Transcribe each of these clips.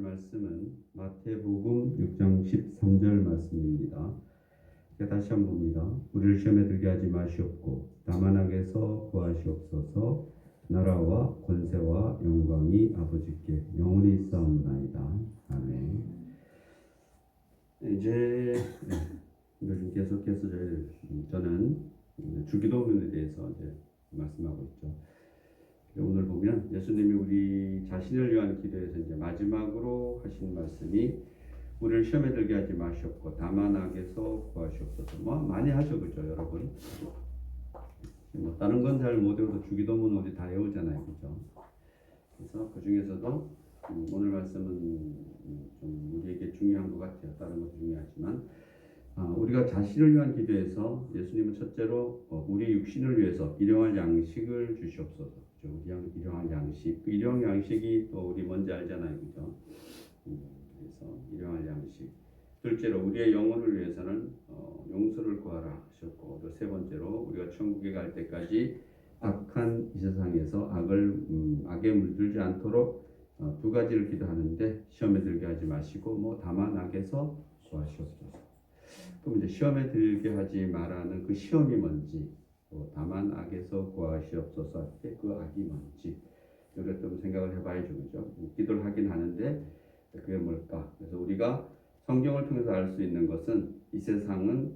말씀은 마태복음 6장 13절 말씀입니다. 다시 한번 봅니다. 우리를 시험에 들게 하지 마시옵고 다만 악에서 구하시옵소서. 나라와 권세와 영광이 아버지께 영원히 있사옵나이다. 아멘. 이제 계속해서 저는 주기도문에 대해서 이제 말씀하고 있죠. 오늘 보면 예수님이 우리 자신을 위한 기도에서 이제 마지막으로 하신 말씀이 우리를 시험에 들게 하지 마시옵고 다만 악에서 구하시옵소서. 뭐 많이 하죠, 그죠, 여러분? 뭐 다른 건 잘 못 외워도 주기도문 우리 다 외우잖아요, 그죠? 그래서 그 중에서도 오늘 말씀은 좀 우리에게 중요한 것 같아요. 다른 것도 중요하지만 우리가 자신을 위한 기도에서 예수님은 첫째로 우리 육신을 위해서 일용할 양식을 주시옵소서. 그죠? 일용할 양식, 그 일용할 양식이 또 우리 뭔지 알잖아요, 그죠? 그래서 일용할 양식. 둘째로 우리의 영혼을 위해서는 용서를 구하라 하셨고, 또 세 번째로 우리가 천국에 갈 때까지 악한 이 세상에서 악에 물들지 않도록 두 가지를 기도하는데 시험에 들게 하지 마시고 다만 악에서 구하시옵소서. 그럼 이제 시험에 들게 하지 말라는 그 시험이 뭔지, 다만 악에서 구하시옵소서 할 때 그 악이 뭔지 이걸 좀 생각을 해봐야죠, 그죠? 기도를 하긴 하는데 그게 뭘까? 그래서 우리가 성경을 통해서 알 수 있는 것은 이 세상은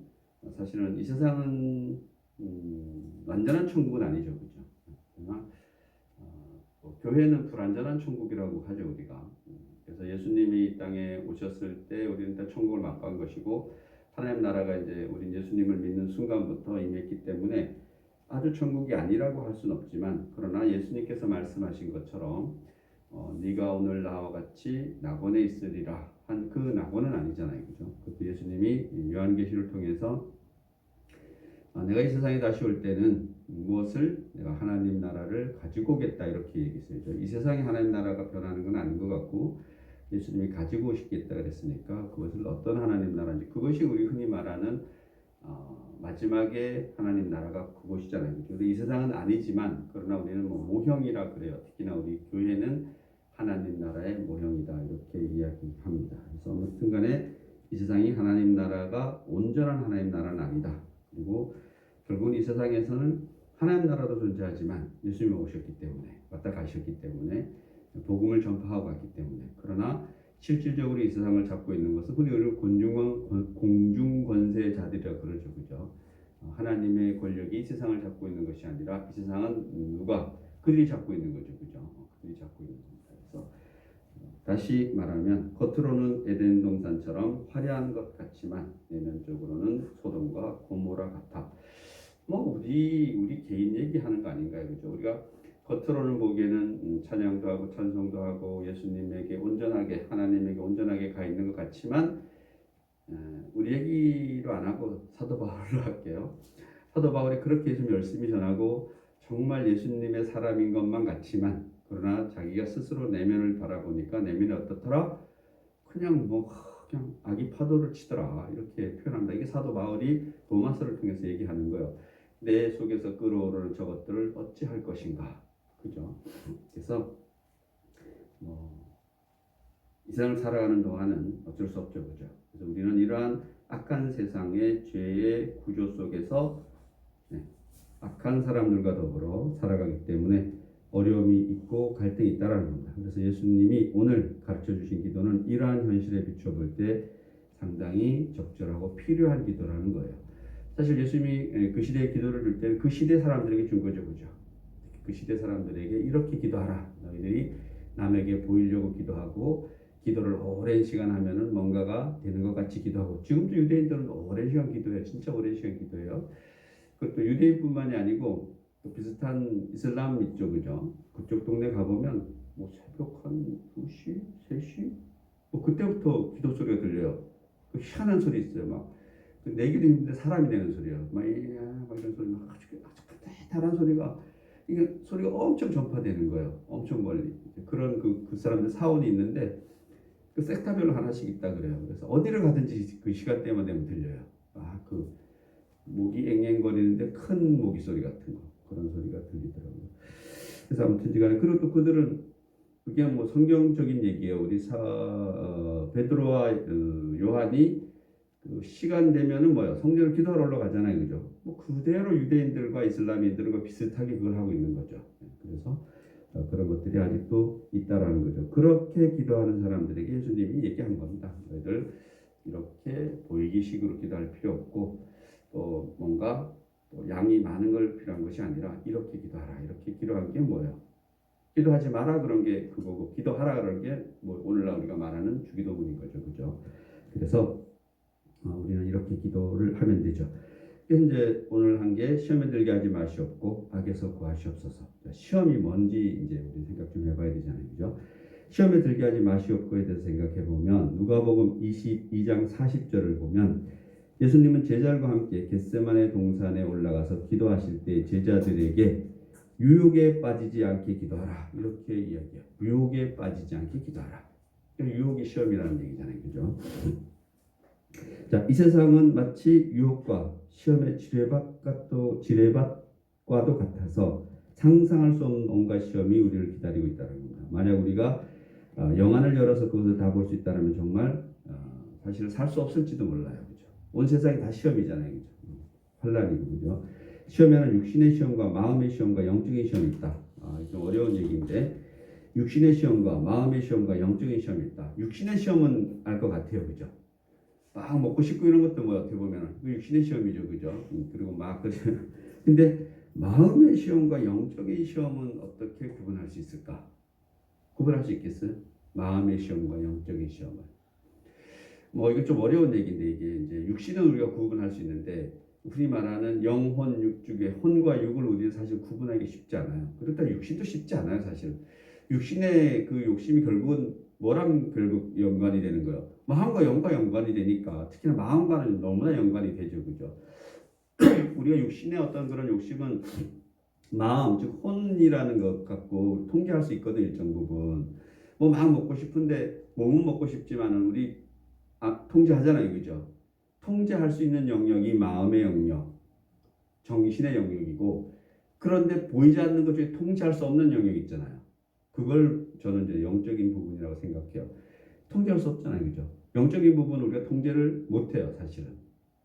완전한 천국은 아니죠, 그죠? 그러나 교회는 불완전한 천국이라고 하죠, 우리가. 그래서 예수님이 이 땅에 오셨을 때 우리는 다 천국을 맛본 것이고, 하나님 나라가 이제 우리 예수님을 믿는 순간부터 임했기 때문에 아주 천국이 아니라고 할 수는 없지만, 그러나 예수님께서 말씀하신 것처럼 네가 오늘 나와 같이 낙원에 있으리라 한 그 낙원은 아니잖아요, 그죠? 그것도 예수님이 요한계시를 통해서 내가 이 세상에 다시 올 때는 무엇을 내가 하나님 나라를 가지고 오겠다 이렇게 얘기했어요. 이 세상에 하나님 나라가 변하는 건 아닌 것 같고 예수님이 가지고 오시겠다 그랬으니까 그것을 어떤 하나님 나라인지, 그것이 우리 흔히 말하는 마지막에 하나님 나라가 그것이잖아요. 그렇죠? 이 세상은 아니지만 그러나 우리는 모형이라 그래요. 특히나 우리 교회는 하나님 나라의 모형이다 이렇게 이야기합니다. 그래서 아무튼 간에 이 세상이 하나님 나라가 온전한 하나님 나라는 아니다. 그리고 결국은 이 세상에서는 하나님 나라도 존재하지만 예수님이 오셨기 때문에, 왔다 가셨기 때문에, 복음을 전파하고 갔기 때문에, 그러나 실질적으로 이 세상을 잡고 있는 것은 흔히 우리는 공중권세자들이라고 그러죠, 그죠? 하나님의 권력이 이 세상을 잡고 있는 것이 아니라 이 세상은 그들이 잡고 있는 거죠, 그죠? 그들이 잡고 있는 겁니다. 그래서 다시 말하면 겉으로는 에덴 동산처럼 화려한 것 같지만 내면적으로는 소돔과 고모라 같아. 우리 개인 얘기하는 거 아닌가요, 그죠? 우리가 겉으로는 보기에는 찬양도 하고 찬송도 하고 예수님에게 온전하게, 하나님에게 온전하게 가 있는 것 같지만 우리 얘기로 안 하고 사도 바울로 할게요. 사도 바울이 그렇게 예수님 열심히 전하고 정말 예수님의 사람인 것만 같지만, 그러나 자기가 스스로 내면을 바라보니까 내면이 어떻더라? 그냥 악이 파도를 치더라 이렇게 표현합니다. 이게 사도 바울이 로마서를 통해서 얘기하는 거예요. 내 속에서 끓어오르는 저것들을 어찌할 것인가, 그죠? 그래서 이 세상을 살아가는 동안은 어쩔 수 없죠, 그죠? 그래서 우리는 이러한 악한 세상의 죄의 구조 속에서 악한 사람들과 더불어 살아가기 때문에 어려움이 있고 갈등이 있다라는 겁니다. 그래서 예수님이 오늘 가르쳐 주신 기도는 이러한 현실에 비춰볼 때 상당히 적절하고 필요한 기도라는 거예요. 사실 예수님이 그 시대에 기도를 줄 때는 그 시대 사람들에게 준 거죠, 그죠? 그 시대 사람들에게 이렇게 기도하라. 너희들이 남에게 보이려고 기도하고 기도를 오랜 시간 하면은 뭔가가 되는 것 같이 기도하고, 지금도 유대인들은 오랜 시간 기도해요. 진짜 오랜 시간 기도해요. 그것도 유대인뿐만이 아니고 또 비슷한 이슬람 있죠, 그죠? 그쪽 동네 가보면 새벽 한 2시, 3시 그때부터 기도 소리가 들려요. 그 희한한 소리 있어요. 내기도 힘든데 사람이 내는 소리예요. 막 이런 소리, 아주 따뜻한 소리가, 이게 소리가 엄청 전파되는 거예요. 엄청 멀리. 그런 그 사람들 사원이 있는데 그 섹터별로 하나씩 있다 그래요. 그래서 어디를 가든지 그 시간대만 되면 들려요. 그 모기 앵앵거리는데 큰 모기 소리 같은 거, 그런 소리가 들리더라고요. 그래서 아무튼 간에, 그리고 또 그들은 그게 뭐 성경적인 얘기예요. 우리 베드로와 요한이 그 시간 되면은 뭐요? 성전을 기도하러 올라가잖아요, 그죠? 뭐 그대로 유대인들과 이슬람인들과 비슷하게 그걸 하고 있는 거죠. 그래서 그런 것들이 아직도 있다라는 거죠. 그렇게 기도하는 사람들에게 예수님이 얘기한 겁니다. 너희들 이렇게 보이기식으로 기도할 필요 없고 또 뭔가 또 양이 많은 걸 필요한 것이 아니라 이렇게 기도하라. 이렇게 기도한 게 뭐예요? 기도하지 마라 그런 게 그거고 기도하라 그런 게 뭐 오늘날 우리가 말하는 주기도문인 거죠, 그죠? 그래서 우리는 이렇게 기도를 하면 되죠. 이제 오늘 한 게 시험에 들게 하지 마시옵고 악에서 구하시옵소서. 시험이 뭔지 이제 우리 생각 좀 해봐야 되잖아요, 그죠? 시험에 들게 하지 마시옵고에 대해서 생각해 보면 누가복음 22장 40절을 보면 예수님은 제자들과 함께 겟세마네 동산에 올라가서 기도하실 때 제자들에게 유혹에 빠지지 않게 기도하라 이렇게 이야기해요. 유혹에 빠지지 않게 기도하라. 유혹이 시험이라는 얘기잖아요, 그죠? 자, 이 세상은 마치 유혹과 시험의 지뢰밭과도 같아서 상상할 수 없는 온갖 시험이 우리를 기다리고 있다는 겁니다. 만약 우리가 영안을 열어서 그것을 다 볼 수 있다면 정말 사실 살 수 없을지도 몰라요, 그죠? 온 세상이 다 시험이잖아요, 그죠? 환란이고, 그죠? 시험에는 육신의 시험과 마음의 시험과 영적인 시험이 있다. 좀 어려운 얘기인데 육신의 시험과 마음의 시험과 영적인 시험이 있다. 육신의 시험은 알 것 같아요, 그죠? 막 먹고 싶고 이런 것도 뭐 어떻게 보면 육신의 시험이죠, 그죠? 그리고 막 근데 마음의 시험과 영적인 시험은 어떻게 구분할 수 있을까? 구분할 수 있겠어요? 마음의 시험과 영적인 시험을. 뭐 이거 좀 어려운 얘기인데 이게 이제 육신은 우리가 구분할 수 있는데 흔히 말하는 영혼 육 중에 혼과 육을 우리는 사실 구분하기 쉽지 않아요. 그렇다 육신도 쉽지 않아요, 사실. 육신의 그 욕심이 결국은 뭐랑 결국 연관이 되는 거예요? 마음과 영과 연관이 되니까 특히나 마음과는 너무나 연관이 되죠, 그죠? 우리가 육신의 어떤 그런 욕심은 마음, 즉 혼이라는 것 갖고 통제할 수 있거든 일정 부분. 뭐 막 먹고 싶은데 몸은 먹고 싶지만은 우리 통제하잖아요, 그죠? 통제할 수 있는 영역이 마음의 영역, 정신의 영역이고 그런데 보이지 않는 것 중에 통제할 수 없는 영역이 있잖아요. 그걸 저는 이제 영적인 부분이라고 생각해요. 통제할 수 없잖아요, 그죠? 영적인 부분은 우리가 통제를 못해요, 사실은.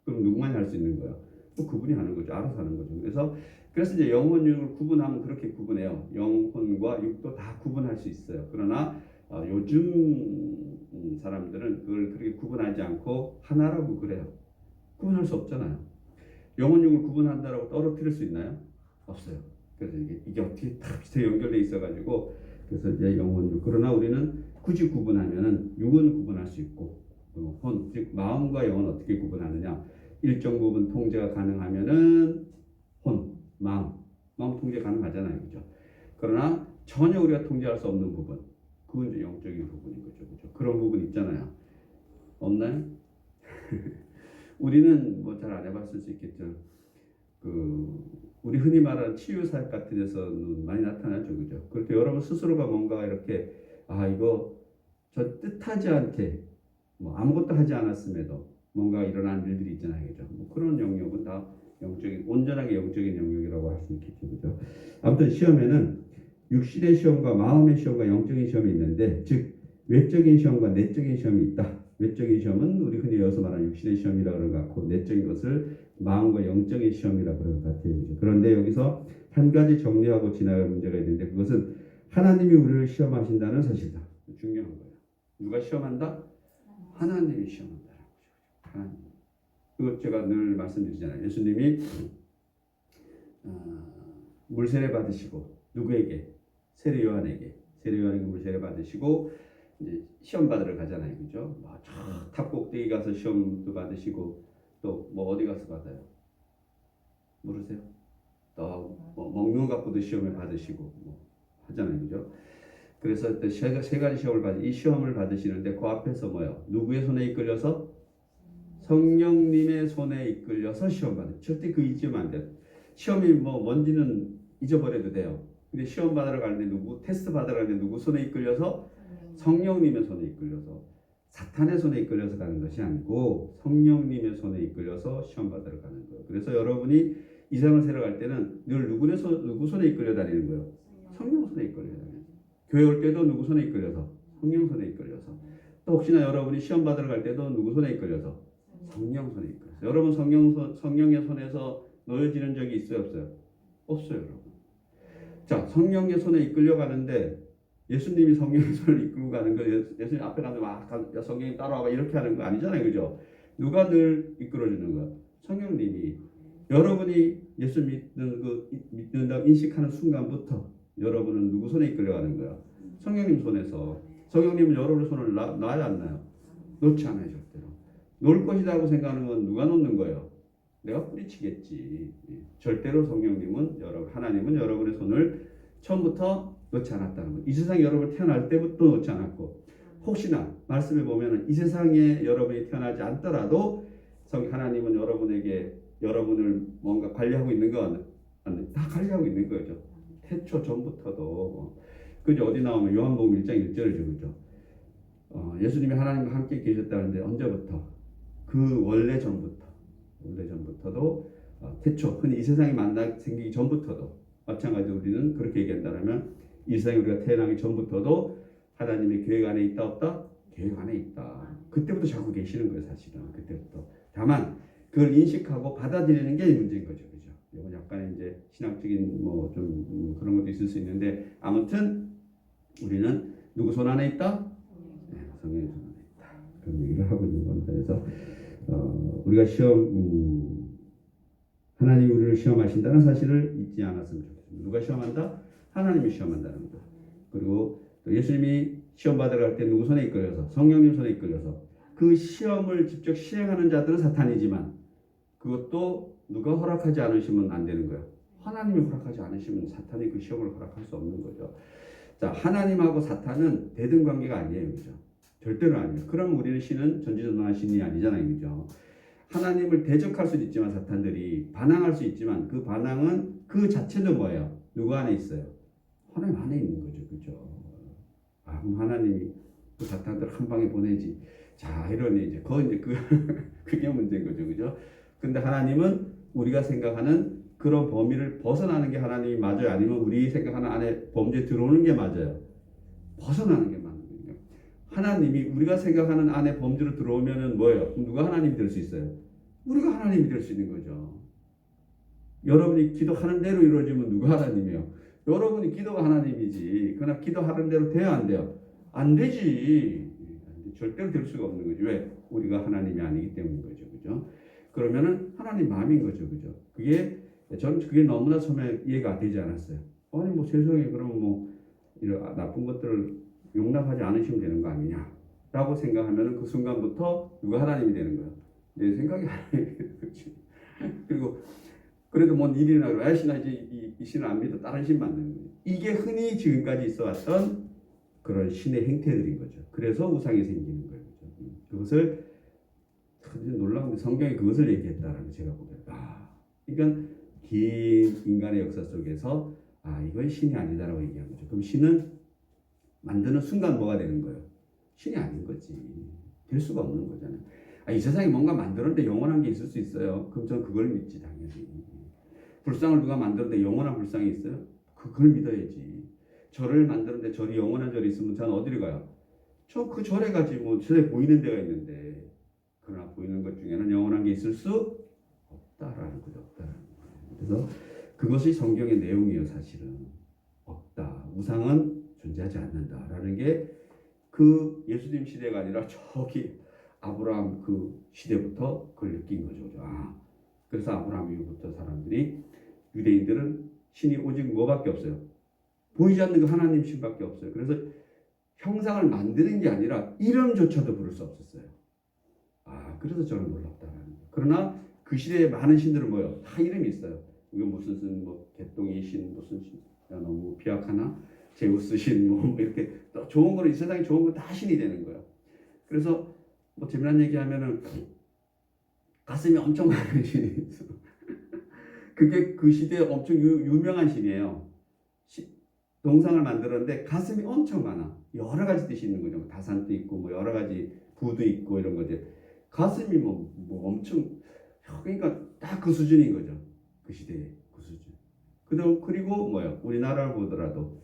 그럼 누구만이 할 수 있는 거예요? 또 그분이 하는 거죠. 알아서 하는 거죠. 그래서 이제 영혼 육을 구분하면 그렇게 구분해요. 영혼과 육도 다 구분할 수 있어요. 그러나 요즘 사람들은 그걸 그렇게 구분하지 않고 하나라고 그래요. 구분할 수 없잖아요. 영혼 육을 구분한다라고 떨어뜨릴 수 있나요? 없어요. 그래서 이게 어떻게 다 비슷하게 연결돼 있어가지고 그래서 이제 영혼 육. 그러나 우리는 굳이 구분하면은 육은 구분할 수 있고 혼, 즉 마음과 영은 어떻게 구분하느냐? 일정 부분 통제가 가능하면은 마음 통제 가능하잖아요, 그죠? 그러나 전혀 우리가 통제할 수 없는 부분, 그건 이제 영적인 부분인 거죠, 그죠? 그런 부분 있잖아요. 없나요? 우리는 뭐 잘 안 해봤을 수 있겠죠. 우리 흔히 말하는 치유 사역 같은 데서는 많이 나타나죠, 그죠? 그럴 때 여러분 스스로가 뭔가 이렇게 이거 저 뜻하지 않게 뭐 아무것도 하지 않았음에도 뭔가 일어난 일들이 있잖아요, 그죠? 뭐 그런 영역은 다 온전하게 영적인 영역이라고 할 수 있겠죠, 그죠? 아무튼 시험에는 육신의 시험과 마음의 시험과 영적인 시험이 있는데, 즉 외적인 시험과 내적인 시험이 있다. 외적인 시험은 우리 흔히 여기서 말하는 육신의 시험이라고 그러는 것 같고, 내적인 것을 마음과 영적인 시험이라고 그러는 것 같아요, 그죠? 그런데 여기서 한 가지 정리하고 지나갈 문제가 있는데, 그것은 하나님이 우리를 시험하신다는 사실이다. 중요한 거예요. 누가 시험한다? 하나님이 시험한다는 거죠. 하나님. 그것 제가 늘 말씀드리잖아요. 예수님이 물세례 받으시고 누구에게? 세례 요한에게 물세례 받으시고 이제 시험 받으러 가잖아요, 그죠? 탑 꼭대기 가서 시험도 받으시고 또 뭐 어디 가서 받아요? 모르세요? 또 뭐 먹는 것 갖고도 시험을 받으시고 뭐 하잖아요, 그죠? 그래서 세 가지 시험을 이 시험을 받으시는데 그 앞에서 뭐요? 누구의 손에 이끌려서? 성령님의 손에 이끌려서 시험 받아요. 절대 그 잊으면 안 돼요. 시험이 뭐 뭔지는 잊어버려도 돼요. 근데 시험 받으러 가는데 테스트 받으러 가는데 누구 손에 이끌려서? 성령님의 손에 이끌려서. 사탄의 손에 이끌려서 가는 것이 아니고 성령님의 손에 이끌려서 시험 받으러 가는 거예요. 그래서 여러분이 이상을 세러 갈 때는 늘 누구 손에 이끌려 다니는 거예요? 성령 손에 이끌려 다니는 거예요. 교회 올 때도 누구 손에 이끌려서? 성령 손에 이끌려서. 또 혹시나 여러분이 시험 받으러 갈 때도 누구 손에 이끌려서? 성령 손에 이끌려서. 여러분 성령의 손에서 놓여지는 적이 있어요, 없어요? 없어요, 여러분. 자, 성령의 손에 이끌려 가는데 예수님이 성령의 손을 이끌고 가는 거, 예수님 앞에 가서 막 성령님 따라와봐 이렇게 하는 거 아니잖아요, 그죠? 누가 늘 이끌어주는 거야? 성령님이. 여러분이 예수 믿는다고 인식하는 순간부터 여러분은 누구 손에 이끌려가는 거야? 성령님 손에서. 성령님은 여러분의 손을 놔야 안 놔요? 놓지 않아요, 절대로. 놓을 것이라고 생각하는 건 누가 놓는 거예요? 내가 뿌리치겠지. 절대로 성령님은 하나님은 여러분의 손을 처음부터 놓지 않았다는 거예요. 이 세상에 여러분 태어날 때부터 놓지 않았고, 혹시나 말씀을 보면은 이 세상에 여러분이 태어나지 않더라도 하나님은 여러분을 뭔가 관리하고 있는 건 다 관리하고 있는 거죠. 태초 전부터도. 그죠? 어디 나오면 요한복음 1장 1절이죠, 그죠? 예수님이 하나님과 함께 계셨다는데 언제부터? 그 원래 전부터도 태초, 흔히 이 세상이 생기기 전부터도 마찬가지로 우리는 그렇게 얘기한다면 이 세상에 우리가 태어나기 전부터도 하나님의 계획 안에 있다 없다? 계획 안에 있다. 그때부터 자꾸 계시는 거예요, 사실은. 그때부터. 다만 그걸 인식하고 받아들이는 게 문제인 거죠, 그죠? 이건 약간 이제 신학적인 좀 그런 것도 있을 수 있는데, 아무튼 우리는 누구 손 안에 있다? 네, 성령의 손 안에 있다. 그런 얘기를 하고 있는 겁니다. 그래서 우리가 하나님 우리를 시험하신다는 사실을 잊지 않았으면 좋겠습니다. 누가 시험한다? 하나님이 시험한다는 거. 그리고 또 예수님이 시험 받으러 갈 때 누구 손에 이끌려서? 성령님 손에 이끌려서. 그 시험을 직접 시행하는 자들은 사탄이지만 그것도 누가 허락하지 않으시면 안 되는 거예요. 하나님이 허락하지 않으시면 사탄이 그 시험을 허락할 수 없는 거죠. 자, 하나님하고 사탄은 대등 관계가 아니에요, 그죠? 절대로 아니에요. 그럼 우리는 신은 전지전능한 신이 아니잖아요, 그죠? 하나님을 대적할 수 있지만 사탄들이 반항할 수 있지만 그 반항은 그 자체도 뭐예요? 누구 안에 있어요? 하나님 안에 있는 거죠, 그죠? 그럼 하나님이 그 사탄들 한 방에 보내지. 자, 이러니 이제 그게 문제인 거죠, 그죠? 근데 하나님은 우리가 생각하는 그런 범위를 벗어나는 게 하나님이 맞아요? 아니면 우리 생각하는 안에 범죄에 들어오는 게 맞아요? 벗어나는 게 맞는 거예요. 하나님이 우리가 생각하는 안에 범죄로 들어오면은 뭐예요? 누가 하나님이 될 수 있어요? 우리가 하나님이 될 수 있는 거죠. 여러분이 기도하는 대로 이루어지면 누가 하나님이에요? 여러분이 기도가 하나님이지. 그러나 기도하는 대로 돼요, 안 돼요? 안 되지. 절대로 될 수가 없는 거죠. 왜? 우리가 하나님이 아니기 때문인 거죠, 그죠? 그러면은 하나님 마음인 거죠, 그죠? 저는 그게 너무나 처음에 이해가 되지 않았어요. 아니 세상에 그럼 이런 나쁜 것들을 용납하지 않으시면 되는 거 아니냐라고 생각하면은 그 순간부터 누가 하나님이 되는 거야? 내 생각이 하나님이 되는 거지. 그리고 그래도 뭔 일이 나고 아시나 이제 이 신을 안 믿어 다른 신 만드는 거예요. 이게 흔히 지금까지 있어왔던 그런 신의 행태들인 거죠. 그래서 우상이 생기는 거예요, 그죠? 그것을 놀라운 게 성경이 그것을 얘기했다라는 거 제가 보기에 그러니까 긴 인간의 역사 속에서 이건 신이 아니다라고 얘기한 거죠. 그럼 신은 만드는 순간 뭐가 되는 거예요? 신이 아닌 거지. 될 수가 없는 거잖아요. 이 세상에 뭔가 만들었는데 영원한 게 있을 수 있어요. 그럼 저는 그걸 믿지, 당연히. 불상을 누가 만들었는데 영원한 불상이 있어요? 그걸 믿어야지. 절을 만드는데 절이 영원한 절이 있으면 저는 어디를 가요? 그 절에 가지. 절에 보이는 데가 있는데. 그러나 보이는 것 중에는 영원한 게 있을 수 없다라는 거죠. 없다라는 거예요. 그래서 그것이 성경의 내용이에요, 사실은. 없다. 우상은 존재하지 않는다라는 게 그 예수님 시대가 아니라 저기 아브라함 그 시대부터 그걸 느낀 거죠. 그래서 아브라함 이후부터 사람들이 유대인들은 신이 오직 뭐밖에 없어요? 보이지 않는 그 하나님 신밖에 없어요. 그래서 형상을 만드는 게 아니라 이름조차도 부를 수 없었어요. 그래서 저는 놀랍다라는 거예요. 그러나 그 시대에 많은 신들은 뭐예요? 다 이름이 있어요. 이거 무슨 신, 개똥이 신, 무슨 신, 너무 비약하나? 제우스 신, 이렇게 또 좋은 거는 이 세상에 좋은 거 다 신이 되는 거예요. 그래서 재미난 얘기하면은 가슴이 엄청 많은 신이 있어. 그게 그 시대에 엄청 유명한 신이에요. 동상을 만들었는데 가슴이 엄청 많아. 여러 가지 뜻이 있는 거죠. 다산도 있고 여러 가지 부도 있고 이런 거죠. 가슴이 엄청 그러니까 딱 그 수준인 거죠. 그 시대에 그 수준. 그리고 우리나라를 보더라도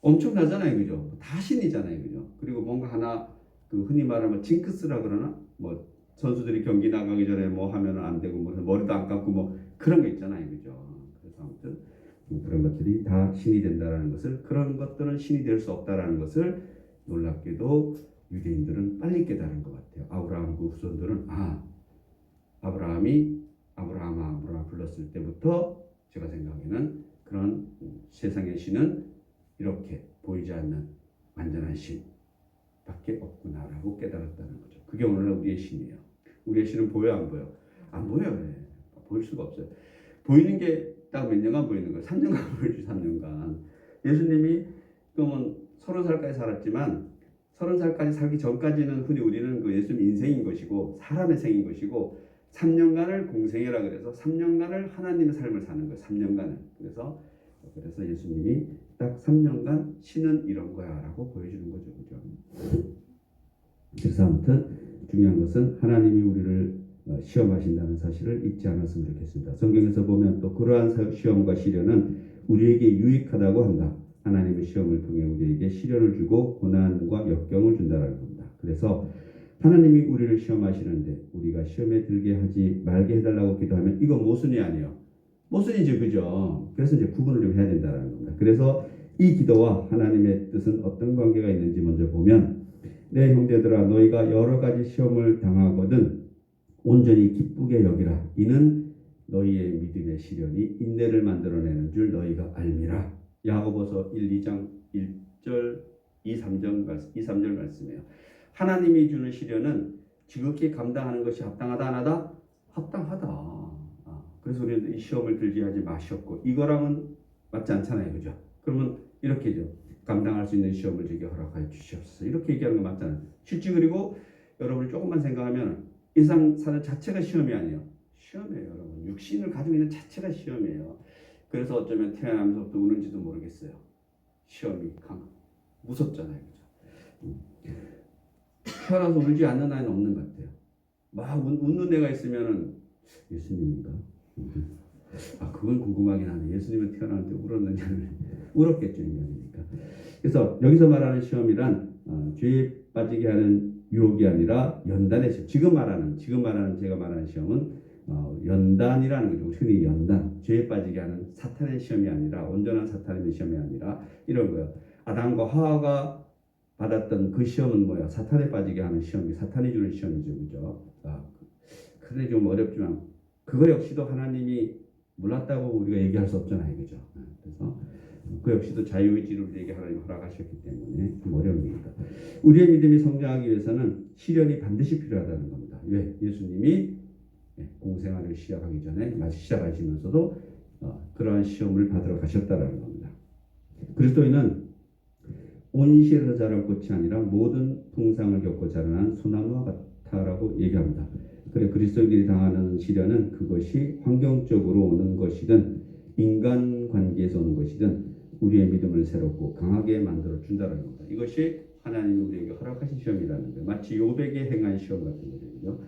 엄청나잖아요, 그죠? 다 신이잖아요, 그죠? 그리고 뭔가 하나 그 흔히 말하면 징크스라 그러나 뭐 선수들이 경기 나가기 전에 뭐 하면은 안 되고 뭐 머리도 안 감고 뭐 그런 거 있잖아요, 그죠? 그래서 아무튼 그런 것들이 다 신이 된다라는 것을, 그런 것들은 신이 될 수 없다라는 것을 놀랍게도 유대인들은 빨리 깨달은 것 같아요. 아브라함 그 후손들은 아브라함이 아브라함 불렀을 때부터 제가 생각에는 그런 세상의 신은 이렇게 보이지 않는 완전한 신밖에 없구나라고 깨달았다는 거죠. 그게 오늘날 우리의 신이에요. 우리의 신은 보여 안 보여? 안 보여요. 네. 보일 수가 없어요. 보이는 게 딱 몇 년간 보이는 거예요. 3년간 보여주 3년간. 예수님이 그러면 30살까지 살았지만 30살까지 살기 전까지는 흔히 우리는 그 예수님 인생인 것이고 사람의 생인 것이고 3년간을 공생애라 그래서 3년간을 하나님의 삶을 사는 거예요. 3년간을. 그래서 예수님이 딱 3년간 신은 이런 거야라고 보여주는 거죠. 그죠? 그래서 아무튼 중요한 것은 하나님이 우리를 시험하신다는 사실을 잊지 않았으면 좋겠습니다. 성경에서 보면 또 그러한 시험과 시련은 우리에게 유익하다고 한다. 하나님의 시험을 통해 우리에게 시련을 주고 고난과 역경을 준다는 겁니다. 그래서 하나님이 우리를 시험하시는데 우리가 시험에 들게 하지 말게 해달라고 기도하면 이건 모순이 아니에요. 모순이죠, 그죠? 그래서 이제 구분을 좀 해야 된다는 겁니다. 그래서 이 기도와 하나님의 뜻은 어떤 관계가 있는지 먼저 보면, 내 형제들아 너희가 여러 가지 시험을 당하거든 온전히 기쁘게 여기라. 이는 너희의 믿음의 시련이 인내를 만들어내는 줄 너희가 알미라. 야고보서 1, 2장 1절 2, 3절 말씀이에요. 하나님이 주는 시련은 지극히 감당하는 것이 합당하다 안 하다? 합당하다. 그래서 우리는 이 시험을 들지 하지 마셨고 이거랑은 맞지 않잖아요, 그죠? 그러면 이렇게죠. 감당할 수 있는 시험을 제게 허락하여 주시옵소서. 이렇게 얘기하는 거 맞잖아요. 실제 그리고 여러분이 조금만 생각하면 일상 사는 자체가 시험이 아니에요. 시험이에요, 여러분. 육신을 가지고 있는 자체가 시험이에요. 그래서 어쩌면 태어나면서부터 우는지도 모르겠어요. 시험이 무섭잖아요, 그죠? 태어나서 울지 않는 아이는 없는 것 같아요. 막 웃는 애가 있으면은 예수님인가? 그건 궁금하긴 하네. 예수님은 태어날 때 울었느냐는 울었겠죠, 인간이니까. 그래서 여기서 말하는 시험이란 죄에 빠지게 하는 유혹이 아니라 연단의 시험. 지금 말하는 제가 말하는 시험은 연단이라는 거죠. 흔히 연단, 죄에 빠지게 하는 사탄의 시험이 아니라, 온전한 사탄의 시험이 아니라 이런 거예요. 아담과 하와가 받았던 그 시험은 뭐야? 사탄에 빠지게 하는 시험이, 사탄이 주는 시험이죠, 그죠? 그래 좀 어렵지만 그거 역시도 하나님이 몰랐다고 우리가 얘기할 수 없잖아요, 그죠? 그래서 그 역시도 자유의지를 우리에게 하나님 허락하셨기 때문에 좀 어려운 일이다. 우리의 믿음이 성장하기 위해서는 시련이 반드시 필요하다는 겁니다. 왜? 예수님이 공생활을 시작하기 전에 시작하시면서도 그러한 시험을 받으러 가셨다라는 겁니다. 그리스도인은 온실에서 자란 꽃이 아니라 모든 풍상을 겪고 자라난 소나무와 같다라고 얘기합니다. 그래, 그리스도인들이 당하는 시련은 그것이 환경적으로 오는 것이든 인간관계에서 오는 것이든 우리의 믿음을 새롭고 강하게 만들어 준다는 겁니다. 이것이 하나님이 우리에게 허락하신 시험이라는 거예요. 마치 요백에 행한 시험 같은 거죠.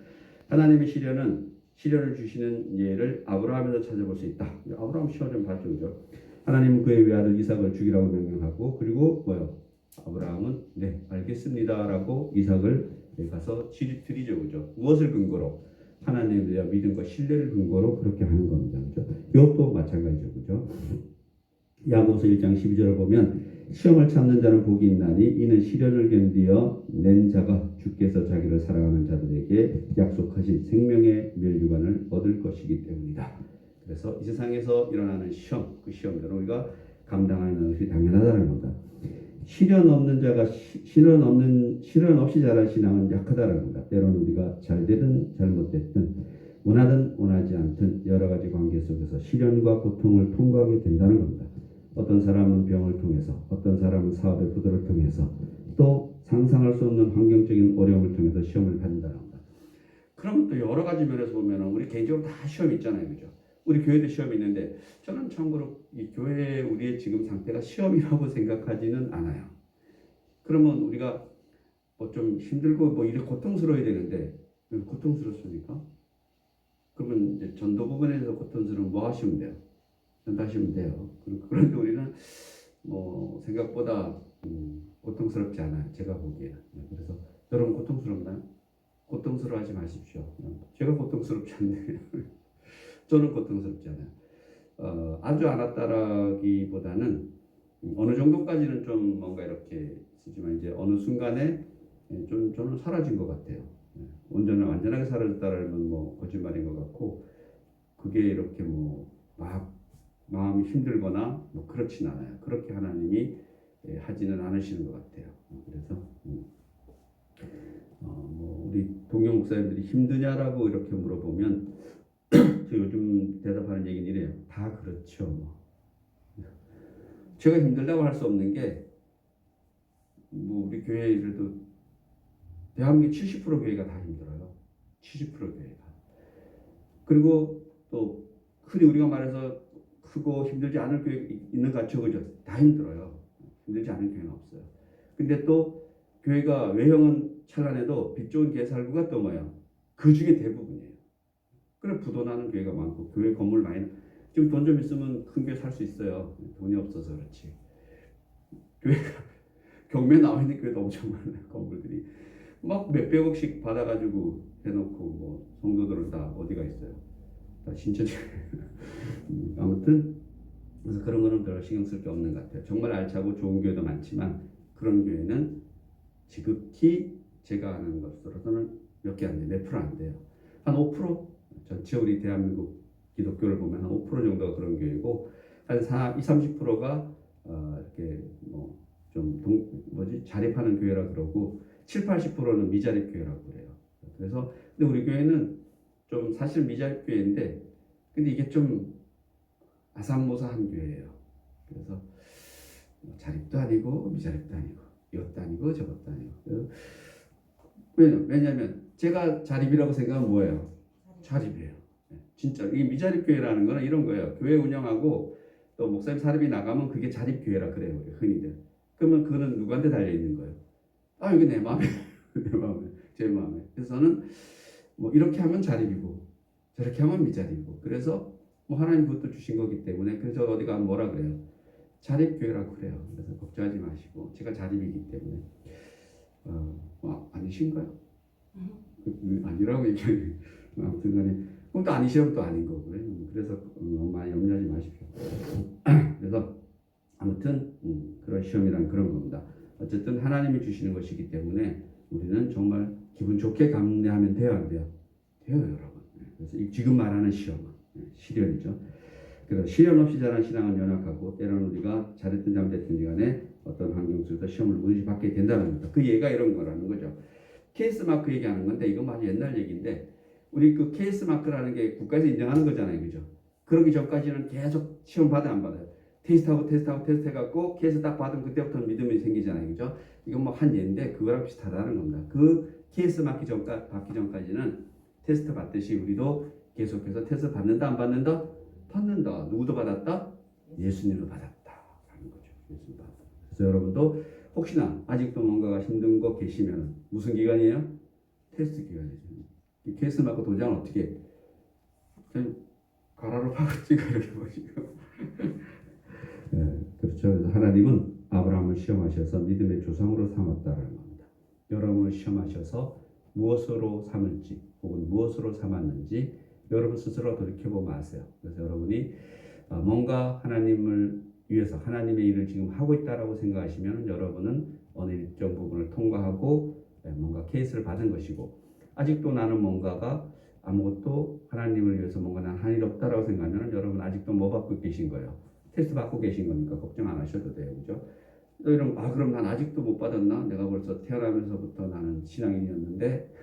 하나님의 시련을 주시는 예를 아브라함에서 찾아볼 수 있다. 아브라함 시험 좀 봤죠, 그죠? 하나님은 그의 외아들 이삭을 죽이라고 명령하고, 그리고 뭐요? 아브라함은 네, 알겠습니다라고 이삭을 가서 드리죠, 그죠? 무엇을 근거로? 하나님에 대한 믿음과 신뢰를 근거로 그렇게 하는 겁니다, 그죠? 이것도 마찬가지죠, 그죠? 야고보서 1장 12절을 보면 시험을 참는 자는 복이 있나니 이는 시련을 견디어 낸 자가 주께서 자기를 사랑하는 자들에게 약속하신 생명의 멸류관을 얻을 것이기 때문이다. 그래서 이 세상에서 일어나는 시험, 그 시험들은 우리가 감당하는 것이 당연하다는 겁니다. 시련 없이 자란 신앙은 약하다는 겁니다. 때로는 우리가 잘 되든 잘못됐든 원하든 원하지 않든 여러 가지 관계 속에서 시련과 고통을 통과하게 된다는 겁니다. 어떤 사람은 병을 통해서, 어떤 사람은 사업의 부도를 통해서, 또 상상할 수 없는 환경적인 어려움을 통해서 시험을 받는다는 겁니다. 그럼 또 여러 가지 면에서 보면 우리 개인적으로 다 시험이 있잖아요, 그죠? 우리 교회도 시험이 있는데 저는 참고로 이 교회 우리의 지금 상태가 시험이라고 생각하지는 않아요. 그러면 우리가 뭐 좀 힘들고 뭐 이렇게 고통스러워야 되는데 고통스럽습니까? 그러면 이제 전도 부분에서 고통스러우면 뭐 하시면 돼요? 전도하시면 돼요. 그런데 우리는 뭐 생각보다 고통스럽지 않아요. 제가 보기에는. 그래서 여러분 고통스럽나요? 고통스러워하지 마십시오. 제가 고통스럽지 않네요. 저는 고통스럽지 않아요. 아주 알았다라기보다는 어느 정도까지는 좀 뭔가 이렇게 쓰지만 이제 어느 순간에 좀 저는 사라진 것 같아요. 완전하게 사라졌다라면 뭐 거짓말인 것 같고 그게 이렇게 뭐 막 마음이 힘들거나 뭐 그렇진 않아요. 그렇게 하나님이 하지는 않으시는 것 같아요. 그래서 뭐 우리 동료 목사님들이 힘드냐라고 이렇게 물어보면 저 요즘 대답하는 얘기는 이래요. 다 그렇죠. 뭐. 제가 힘들다고 할 수 없는 게 뭐 우리 교회 그래도 대한민국 70% 교회가 다 힘들어요. 70% 교회가. 그리고 또 흔히 우리가 말해서 크고 힘들지 않을 교회 있는 것 같죠, 그죠? 다 힘들어요. 힘들지 않은 교회는 없어요. 근데 또 교회가 외형은 찬란해도 빛 좋은 교회 살구가 또 뭐예요? 그 중에 대부분이에요. 그래 부도나는 교회가 많고 교회 건물 많이 지금 돈 좀 있으면 큰 교회 살 수 있어요. 돈이 없어서 그렇지. 교회가 경매 나와 있는 교회도 엄청 많아요. 건물들이 막 몇백억씩 받아가지고 해놓고 뭐 성도들은 다 어디가 있어요? 다 신천지. 아무튼 그래서 그런 거는 별 신경 쓸 게 없는 것 같아요. 정말 알차고 좋은 교회도 많지만 그런 교회는 지극히 제가 아는 것으로서는 몇 개 안 돼요. 몇 프로 안 돼요. 한 5%? 전체 우리 대한민국 기독교를 보면 한 5% 정도가 그런 교회고 한 30%가 이렇게 뭐 좀 자립하는 교회라 그러고 7, 80%는 미자립 교회라고 그래요. 그래서 근데 우리 교회는 좀 사실 미자립 교회인데 근데 이게 좀 아삼모사한 교회예요. 그래서 자립도 아니고 미자립도 아니고 이것도 아니고 저것도 아니고 왜냐하면 제가 자립이라고 생각하면 뭐예요? 자립이에요. 진짜 이 미자립 교회라는 거는 이런 거예요. 교회 운영하고 또 목사님 사립이 나가면 그게 자립 교회라 그래요. 우리 흔히들. 그러면 그거는 누구한테 달려 있는 거예요? 아 이게 내 마음에 내 마음에 제 마음에. 그래서 저는 뭐 이렇게 하면 자립이고 저렇게 하면 미자립이고 그래서 뭐 하나님 그것도 주신 거기 때문에 그래서 어디 가면 뭐라 그래요? 자립교회라고 그래요. 그래서 걱정하지 마시고 제가 자립이기 때문에 아니신가요? 아니라고 얘기하니 아무튼 간에 그럼 또 아니시면 또 아닌 거고요. 그래서 많이 염려하지 마십시오. 그래서 아무튼 그런 시험이란 그런 겁니다. 어쨌든 하나님이 주시는 것이기 때문에 우리는 정말 기분 좋게 감내하면 돼요, 안 돼요? 돼요, 여러분. 그래서 지금 말하는 시험은 시련이죠. 그래서 시련 없이 자란 신앙은 연약하고 때로는 우리가 잘했든 잘못했든 간에 어떤 환경 속에서 시험을 무시 받게 된다는 겁니다. 그 예가 이런 거라는 거죠. KS 마크 얘기하는 건데 이건 아주 옛날 얘기인데 우리 그 KS 마크라는 게 국가에서 인정하는 거잖아요, 그죠? 그러기 전까지는 계속 시험 받아 안 받아요. 테스트하고 테스트해갖고 KS 딱 받으면 그때부터 믿음이 생기잖아요, 그죠? 이건 뭐 한 예인데 그거랑 비슷하다는 겁니다. 그 KS 받기 전까지는 테스트 받듯이 우리도 계속해서 테스트 받는다 안 받는다? 받는다. 누구도 받았다? 예수님도 받았다. 라는 거죠. 예수님 받았다. 그래서 여러분도 혹시나 아직도 뭔가가 힘든 거 계시면 무슨 기간이에요? 테스트 기간이죠. 이 케이스 맞고 도장을 어떻게 그냥 가라로 파고 찍어 이렇게 보시고 네, 그렇죠. 그래서 하나님은 아브라함을 시험하셔서 믿음의 조상으로 삼았다라는 겁니다. 여러분을 시험하셔서 무엇으로 삼을지 혹은 무엇으로 삼았는지 여러분 스스로 돌이켜보면 아세요. 그래서 여러분이 뭔가 하나님을 위해서 하나님의 일을 지금 하고 있다라고 생각하시면 여러분은 어느 일정 부분을 통과하고 뭔가 케이스를 받은 것이고 아직도 나는 뭔가가 아무것도 하나님을 위해서 뭔가 난 할 일 없다라고 생각하면 여러분 아직도 뭐 받고 계신 거예요? 테스트 받고 계신 거니까 걱정 안 하셔도 돼요. 그죠? 이런 그럼 난 아직도 못 받았나? 내가 벌써 태어나면서부터 나는 신앙인이었는데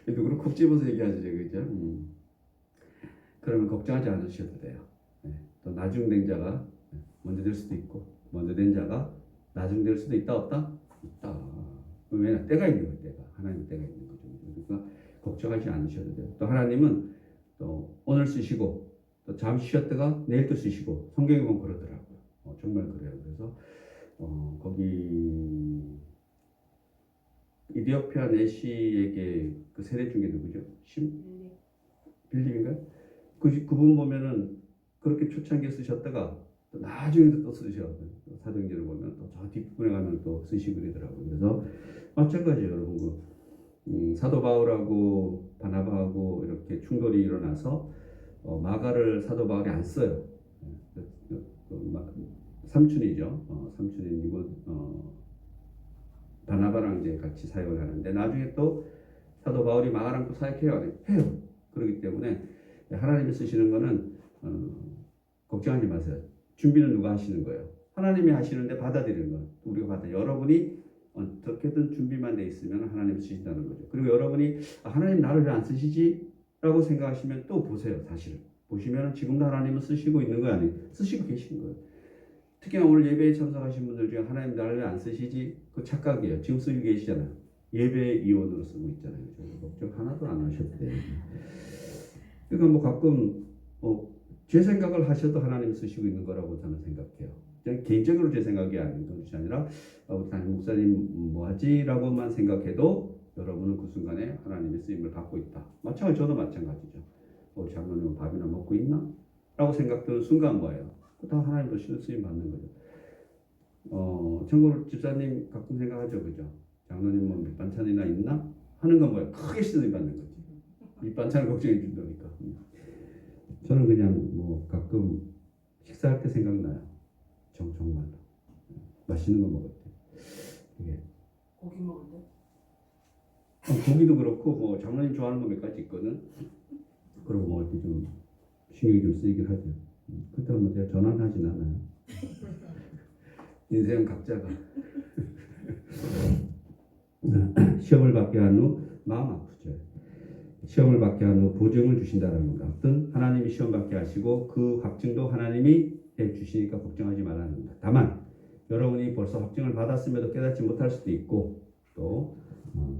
누구를 콕 집어서 얘기하죠, 그죠? 그러면 걱정하지 않으셔도 돼요. 네. 또 나중된 자가 먼저 될 수도 있고 먼저 된 자가 나중될 수도 있다 없다? 있다. 왜냐 때가 있는 거예요. 때가 하나님 때가 있는 거죠. 그러니까 걱정하지 않으셔도 돼요. 또 하나님은 또 오늘 쓰시고 또 잠시 쉬었다가 내일 또 쓰시고 성경에 보면 그러더라고요. 정말 그래요. 그래서 거기 이디오피아 내시에게 그 세례 준 게 누구죠? 빌립인가요? 그분 보면은 그렇게 초창기에 쓰셨다가 또 나중에도 또 쓰셔. 사도행전을 보면 또 저 뒷부분에 가면 또 쓰시고 그러더라고요. 그래서 마찬가지예요, 여러분. 사도 바울하고 바나바하고 이렇게 충돌이 일어나서 마가를 사도 바울이 안 써요. 삼촌이죠. 삼촌이고 바나바랑 이제 같이 사역을 하는데 나중에 또 사도 바울이 마가랑 또 사역해요. 해요. 그렇기 때문에 하나님이 쓰시는 거는 걱정하지 마세요. 준비는 누가 하시는 거예요? 하나님이 하시는데 받아들이는 거예요. 우리가 받아. 여러분이 어떻게든 준비만 돼 있으면 하나님 쓰신다는 거죠. 그리고 여러분이 하나님 나를 왜 안 쓰시지? 라고 생각하시면 또 보세요. 사실은 보시면 지금도 하나님은 쓰시고 있는 거 아니에요? 쓰시고 계신 거예요. 특히나 오늘 예배에 참석하신 분들 중에 하나님 나를 왜 안 쓰시지? 그 착각이에요. 지금 쓰고 계시잖아요. 예배 이원으로 쓰고 있잖아요. 걱정 하나도 안 하셔도 돼요. 그러니까 뭐 가끔 제 생각을 하셔도 하나님 쓰시고 있는 거라고 저는 생각해요. 그냥 개인적으로 제 생각이 아닌 것이 아니라 우리 담임 목사님 뭐하지라고만 생각해도 여러분은 그 순간에 하나님의 쓰임을 받고 있다. 마찬가지 저도 마찬가지죠. 장로님은 밥이나 먹고 있나? 라고 생각드는 순간 뭐예요? 다 하나님도 쓰임 받는 거죠. 참고로 집사님 가끔 생각하죠, 그죠? 장로님 뭐 밑반찬이나 있나? 하는 건 뭐예요? 크게 쓰임 받는 거지. 밑반찬을 걱정해 준다니까. 저는 그냥 뭐 가끔 식사할 때 생각나요. 정말로 맛있는 거 먹을 때. 이게 고기 먹을 때? 고기도 그렇고 뭐 장로님 좋아하는 거 몇 가지 있거든. 그러고 먹을 때 좀 신경이 좀 쓰이긴 하죠. 그때 뭐 제가 전화는 하진 않아요. 인생은 각자가 시험을 받게 한 후 마음 아프죠. 시험을 받게 한 후 보증을 주신다는 겁니다. 어떤 하나님이 시험 받게 하시고 그 확증도 하나님이 해 주시니까 걱정하지 말라는 겁니다. 다만 여러분이 벌써 확증을 받았음에도 깨닫지 못할 수도 있고 또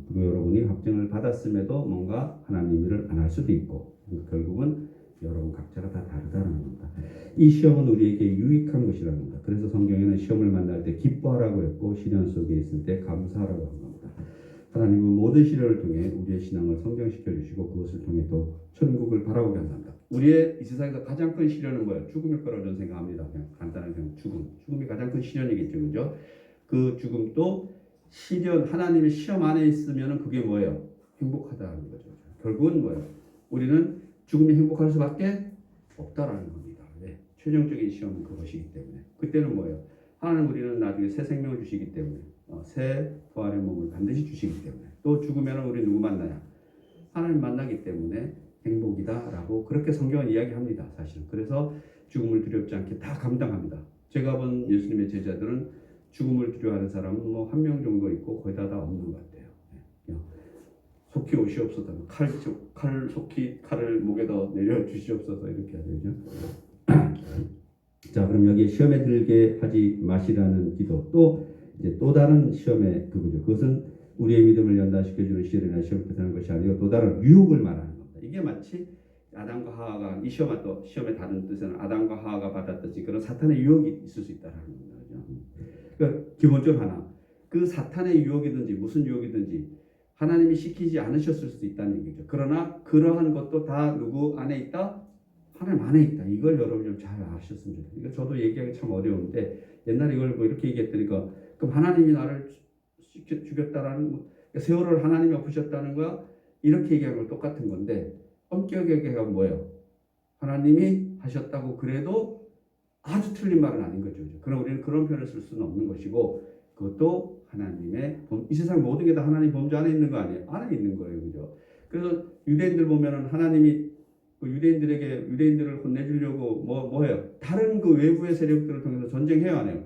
그리고 여러분이 확증을 받았음에도 뭔가 하나님 일을 안 할 수도 있고 결국은 여러분 각자가 다 다르다는 겁니다. 이 시험은 우리에게 유익한 것이라는 겁니다. 그래서 성경에는 시험을 만날 때 기뻐하라고 했고 시련 속에 있을 때 감사하라고 한 겁니다. 하나님은 모든 시련을 통해 우리의 신앙을 성장시켜 주시고 그것을 통해 또 천국을 바라보게 한답니다. 우리의 이 세상에서 가장 큰 시련은 뭐예요? 죽음일 거라고 저는 생각합니다. 그냥 간단하게 그냥 죽음이 가장 큰 시련이겠죠, 그죠? 그 죽음도 시련 하나님의 시험 안에 있으면은 그게 뭐예요? 행복하다는 거죠. 결국은 뭐예요? 우리는 죽음이 행복할 수밖에 없다라는 겁니다. 네. 최종적인 시험은 그것이기 때문에 그때는 뭐예요? 하나님 우리는 나중에 새 생명을 주시기 때문에 새 부활의 몸을 반드시 주시기 때문에 또 죽으면 우리 누구 만나요? 하나님 만나기 때문에 행복이다라고 그렇게 성경은 이야기합니다. 사실은 그래서 죽음을 두렵지 않게 다 감당합니다. 제가 본 예수님의 제자들은 죽음을 두려워하는 사람은 뭐 한 명 정도 있고 거의 다 없는 것 같아요. 속히 오시옵소서 속히 칼을 목에다 내려 주시옵소서 이렇게 하죠. 자, 그럼 여기 시험에 들게 하지 마시라는 기도 또 다른 시험의 그거죠. 그것은 우리의 믿음을 연단시켜주는 시련이나 시험을 뜻하는 것이 아니고 또 다른 유혹을 말하는 겁니다. 이게 마치 아담과 하와가 이 시험의 다른 뜻은 아담과 하와가 받았듯이 그런 사탄의 유혹이 있을 수 있다는 겁니다. 그러니까 기본적으로 하나 그 사탄의 유혹이든지 무슨 유혹이든지 하나님이 시키지 않으셨을 수도 있다는 얘기죠. 그러나 그러한 것도 다 누구 안에 있다? 하나님 안에 있다. 이걸 여러분 좀 잘 아셨으면 좋겠어요. 이거 저도 얘기하기 참 어려운데 옛날에 이걸 뭐 이렇게 얘기했더니까 그럼 하나님이 나를 죽였다라는 세월을 하나님이 엎으셨다는 거야? 이렇게 얘기하는 건 똑같은 건데 엄격하게 하면 뭐예요? 하나님이 하셨다고 그래도 아주 틀린 말은 아닌 거죠. 그럼 우리는 그런 표현을 쓸 수는 없는 것이고 그것도 하나님의 이 세상 모든 게 다 하나님 범주 안에 있는 거 아니에요? 안에 있는 거예요. 그죠? 그래서 유대인들 보면은 하나님이 유대인들을 혼내주려고 뭐 해요? 다른 그 외부의 세력들을 통해서 전쟁해요, 안 해요?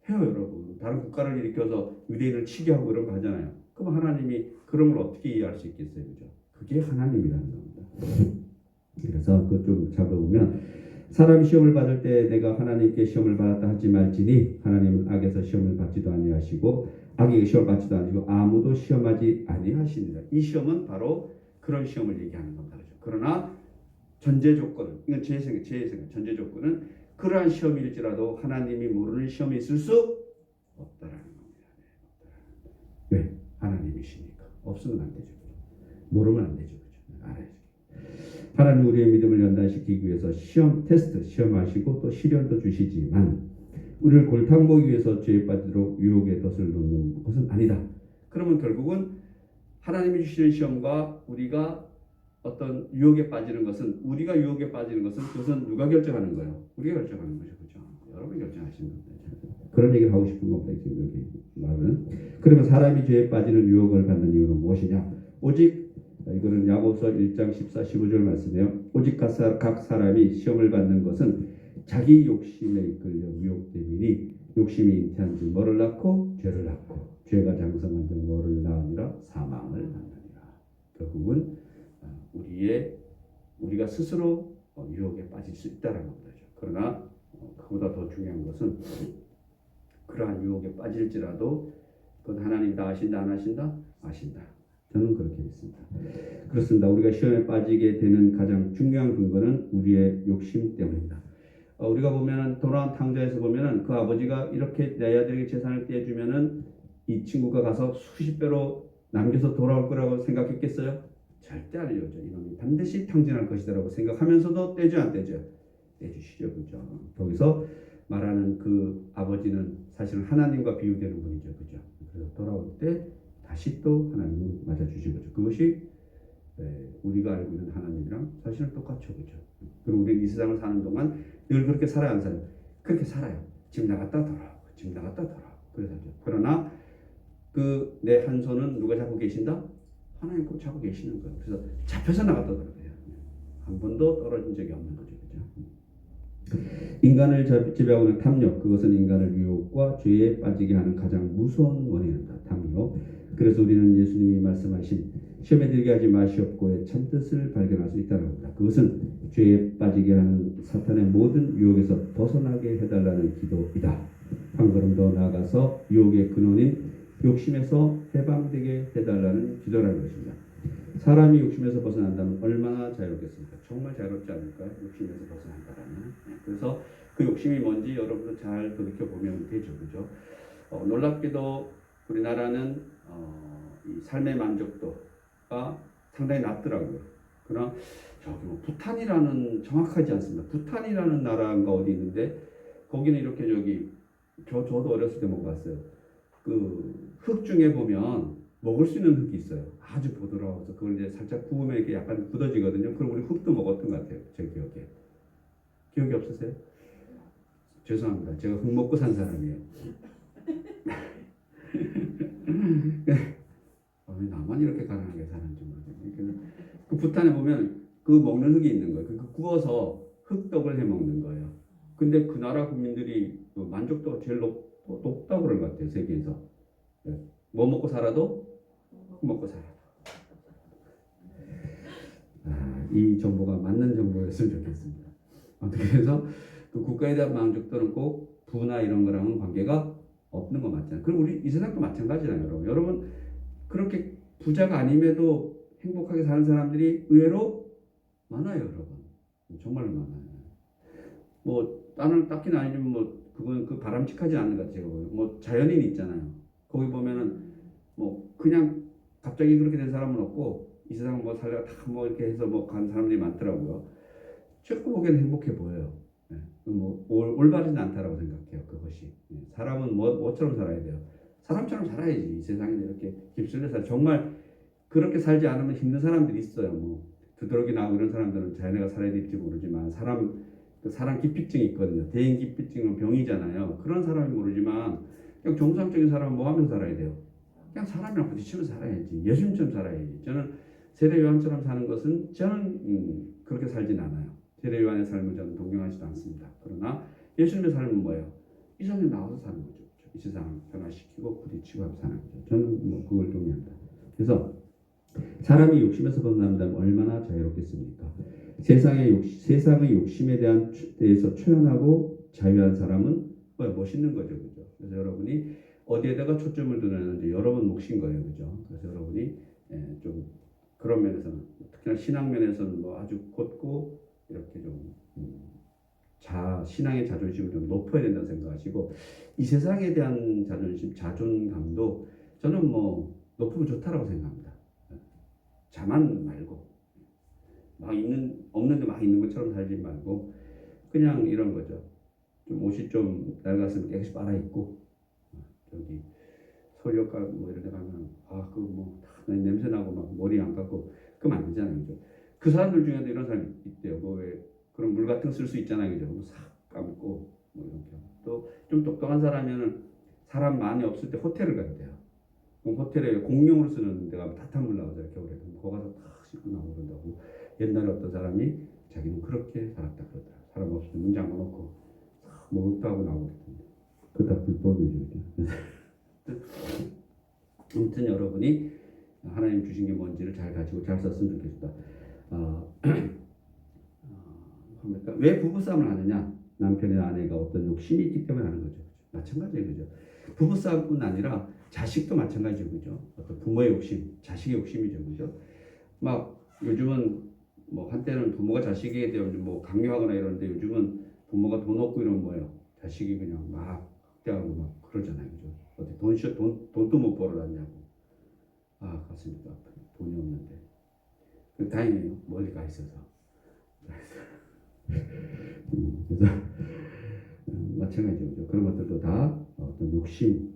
해요, 여러분. 다른 국가를 일으켜서 유대인을 치게 하고 이런 거 하잖아요. 그럼 하나님이 그런 걸 어떻게 이해할 수 있겠어요, 그죠? 그게 하나님이라는 겁니다. 그래서 그거 좀 잡아보면 사람이 시험을 받을 때 내가 하나님께 시험을 받았다 하지 말지니 하나님은 악에서 시험을 받지도 아니하시고 악에게 시험을 받지도 아니고 아무도 시험하지 아니하시니라. 이 시험은 바로 그런 시험을 얘기하는 겁니다. 그렇죠? 그러나 전제 조건은 이건 제 생각 전제 조건은 그러한 시험일지라도 하나님이 모르는 시험이 있을 수 없다라는 겁니다. 왜? 하나님이시니까 없으면 안 되죠. 모르면 안 되죠. 그렇죠? 알아야죠. 하나님 우리의 믿음을 연단시키기 위해서 테스트, 시험하시고 또 시련도 주시지만 우리를 골탕 먹이기 위해서 죄에 빠지도록 유혹의 덫을 놓는 것은 아니다. 그러면 결국은 하나님이 주시는 시험과 우리가 어떤 유혹에 빠지는 것은 우리가 유혹에 빠지는 것은 그것은 누가 결정하는 거예요? 우리가 결정하는 거죠. 그렇죠? 여러분이 결정하시는 겁니다. 그런 얘기를 하고 싶은 겁니다. 지금 여기 말은. 그러면 사람이 죄에 빠지는 유혹을 받는 이유는 무엇이냐? 오직 이거는 야고보서 1장 14, 15절 말씀이에요. 오직 각 사람이 시험을 받는 것은 자기 욕심에 이끌려 유혹됨이니 욕심이 잉태한 지 뭐를 낳고 죄를 낳고 죄가 장성한 지 뭐를 낳으니라 사망을 낳느니라. 결국은 우리가 스스로 유혹에 빠질 수 있다라는 거죠. 그러나 그보다 더 중요한 것은 그러한 유혹에 빠질지라도 그건 하나님이 다 아신다 안 아신다? 아신다. 저는 그렇게 믿습니다. 그렇습니다. 우리가 시험에 빠지게 되는 가장 중요한 근거는 우리의 욕심 때문입니다. 우리가 보면은 돌아온 탕자에서 보면은 그 아버지가 이렇게 내 아들에게 재산을 떼주면은 이 친구가 가서 수십 배로 남겨서 돌아올 거라고 생각했겠어요? 절대 아니죠. 이놈이 반드시 탕진할 것이다라고 생각하면서도 떼죠 안 떼죠? 떼주시죠. 그죠? 거기서 말하는 그 아버지는 사실은 하나님과 비유되는 분이죠. 그죠? 그래서 돌아올 때 다시 또 하나님을 맞아주신 거죠. 그것이 우리가 알고 있는 하나님이랑 사실은 똑같죠. 그죠? 그리고 우리 이 세상을 사는 동안 늘 그렇게 살아요 안 살아요? 그렇게 살아요. 집 나갔다 돌아오고 집 나갔다 돌아오고 그래서 그러나 그 내 한 손은 누가 잡고 계신다? 하나님 꼭 잡고 계시는 거예요. 그래서 잡혀서 나갔다 돌아오요. 한 번도 떨어진 적이 없는 거죠. 그죠? 인간을 지배하고 있는 탐욕, 그것은 인간을 유혹과 죄에 빠지게 하는 가장 무서운 원인이다. 탐욕. 그래서 우리는 예수님이 말씀하신 시험에 들게 하지 마시옵고의 참뜻을 발견할 수 있다는 겁니다. 그것은 죄에 빠지게 하는 사탄의 모든 유혹에서 벗어나게 해달라는 기도이다. 한 걸음 더 나아가서 유혹의 근원인 욕심에서 해방되게 해달라는 기도라는 것입니다. 사람이 욕심에서 벗어난다면 얼마나 자유롭겠습니까? 정말 자유롭지 않을까요? 욕심에서 벗어난다면. 그래서 그 욕심이 뭔지 여러분도 잘 돌이켜보면 되죠. 그죠? 놀랍게도 우리나라는 이 삶의 만족도가 상당히 낮더라고요. 그러나 저기 부탄이라는 정확하지 않습니다. 부탄이라는 나라가 어디 있는데 거기는 이렇게 저도 어렸을 때 먹어봤어요. 그 흙 중에 보면 먹을 수 있는 흙이 있어요. 아주 부드러워서 그걸 이제 살짝 구우면 이렇게 약간 굳어지거든요. 그럼 우리 흙도 먹었던 것 같아요. 제 기억에. 기억이 없으세요? 죄송합니다. 제가 흙 먹고 산 사람이에요. 왜 나만 이렇게 가난하게 사는지 모르겠네. 그 부탄에 보면 그 먹는 흙이 있는 거예요. 그 구워서 흙떡을 해 먹는 거예요. 근데 그 나라 국민들이 그 만족도가 제일 높다고 그런 것 같아요. 세계에서. 뭐 먹고 살아도 흙 먹고 살아도. 이 정보가 맞는 정보였으면 좋겠습니다. 어떻게 해서 그 국가에 대한 만족도는 꼭 부나 이런 거랑은 관계가 없는 거 맞잖아요. 그럼 우리 이 세상도 마찬가지잖아요, 여러분. 여러분 그렇게 부자가 아님에도 행복하게 사는 사람들이 의외로 많아요, 여러분. 정말 많아요. 뭐 다른 딱히는 아니지만 뭐 그건 그 바람직하지 않는 것 같아요. 뭐 자연인 있잖아요. 거기 보면은 뭐 그냥 갑자기 그렇게 된 사람은 없고 이 세상 뭐 살다가 다 뭐 이렇게 해서 뭐 간 사람들이 많더라고요. 조금 보기에는 행복해 보여요. 뭐 올바르진 않다라고 생각해요. 그것이 사람은 뭐처럼 살아야 돼요. 사람처럼 살아야지. 이 세상에 이렇게 깁슬려 살 정말 그렇게 살지 않으면 힘든 사람들이 있어요. 뭐 두드러기 나고 이런 사람들은 자연애가 살아야 될지 모르지만 사람 기피증이 있거든요. 대인 기피증은 병이잖아요. 그런 사람이 모르지만 그냥 정상적인 사람은 뭐 하면서 살아야 돼요? 그냥 사람이랑 부딪히면서 살아야지. 예수님처럼 살아야지. 저는 세례 요한처럼 사는 것은 저는 그렇게 살진 않아요. 세례 요한의 삶을 저는 동경하지도 않습니다. 그러나 예수님의 삶은 뭐예요? 이 세상에 나와서 사는 거죠. 이 세상을 변화시키고 부딪히고 하면서 사는 거죠. 저는 뭐 그걸 동의합니다. 그래서 사람이 욕심에서 벗어난다면 얼마나 자유롭겠습니까? 세상의 욕심에 대해서 초연하고 자유한 사람은 멋있는 거죠. 그죠? 그래서 여러분이 어디에다가 초점을 두느냐는 여러분 몫인 거예요. 그죠? 그래서 여러분이 좀 그런 면에서는 특히나 신앙 면에서는 뭐 아주 곧고 이렇게 좀 신앙의 자존심을 좀 높여야 된다고 생각하시고 이 세상에 대한 자존감도 저는 뭐 높으면 좋다라고 생각합니다. 자만 말고 막 있는 없는데 막 있는 것처럼 살지 말고 그냥 이런 거죠. 좀 옷이 좀 낡았으면 깨끗이 빨아 입고 저기 서울역가 뭐 이런 데 가면 그뭐 냄새 나고 막 머리 안 감고 그러면 안 되잖아요. 그죠? 그 사람들 중에도 이런 사람이 있대요. 뭐 왜 그런 물 같은 거 쓸 수 있잖아요. 그죠? 뭐 싹 감고 뭐 이렇게. 또 좀 똑똑한 사람이면은 사람 많이 없을 때 호텔을 간대요. 그럼 호텔에 공용으로 쓰는 데가 따뜻한 물 나오잖아요. 겨울에. 거기 가서 탁 씻고 나오고 그런다고. 옛날에 어떤 사람이 자기는 그렇게 살았다 그러더라. 사람 없을 때 문 잠궈 놓고 목욕도 하고 나오고 그랬던데. 그거 다 불법이죠. 아무튼 여러분이 하나님 주신 게 뭔지를 잘 가지고 잘 썼으면 좋겠다. 그러니까 왜 부부싸움을 하느냐? 남편이나 아내가 어떤 욕심이 있기 때문에 하는 거죠. 마찬가지예요. 그죠? 부부싸움뿐 아니라 자식도 마찬가지죠. 그죠? 어떤 부모의 욕심, 자식의 욕심이죠. 그죠? 막 요즘은 뭐 한때는 부모가 자식에 대한 뭐 강요하거나 이러는데 요즘은 부모가 돈 없고 이러면 뭐예요? 자식이 그냥 막 학대하고 막 그러잖아요. 그죠? 어디 돈도 못 벌어놨냐고. 가슴이 아프네. 돈이 없는데. 다행이에요. 멀리 가 있어서. 그래서 마찬가지죠. 그런 것들도 다 어떤 욕심,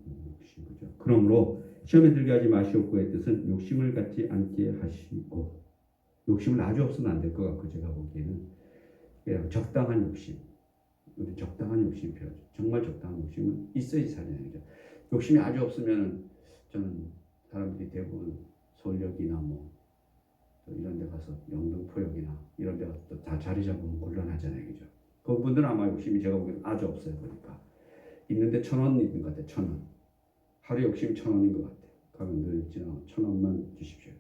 그죠? 그러므로 시험에 들게 하지 마시옵고의 뜻은 욕심을 갖지 않게 하시고, 욕심은 아주 없으면 안 될 것 같고 제가 보기에는 그냥 적당한 욕심, 우리 적당한 욕심이 필요하죠. 정말 적당한 욕심은 있어야지 살아야 되죠. 욕심이 아주 없으면 저는 사람들이 대부분 서울역이나 뭐 이런 데 가서 영등포역이나 이런 데 가서 다 자리 잡으면 곤란하잖아요. 그죠? 그분들은 아마 욕심이 제가 보기엔 아주 없어요. 보니까 있는데 1,000원 있는 것 같아요. 1,000원. 하루 욕심이 1,000원인 것 같아요. 가면 늘 지나 1,000원만 주십시오.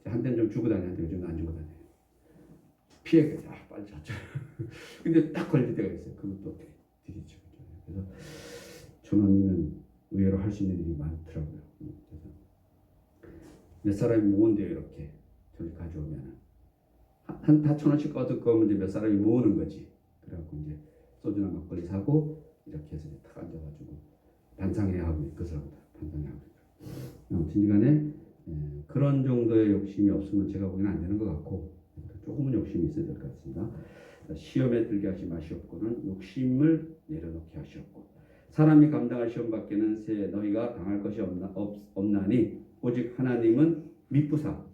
한때는 좀 주고 다녔는데 요즘은 안 주고 다녀요. 피해가 빨리 잤죠. 근데 딱 걸릴 때가 있어요. 그것도 드리죠. 그래서 1,000원이면 의외로 할 수 있는 일이 많더라고요. 그래서 몇 사람이 모은대요. 이렇게 저기 가져오면 다 1,000원씩 얻을 거면 이제 몇 사람이 모으는 거지. 그래갖고 이제 소주나 막걸리 사고 이렇게 해서 탁 앉아가지고 반상회야 하고 그 사람들 반상회 하고. 아무튼간에 그런 정도의 욕심이 없으면 제가 보기에는 안 되는 것 같고 조금은 욕심이 있어야 될 것 같습니다. 시험에 들게 하지 마시옵고는 욕심을 내려놓게 하시옵고 사람이 감당할 시험 밖에는 새 너희가 당할 것이 없나니 오직 하나님은 미쁘사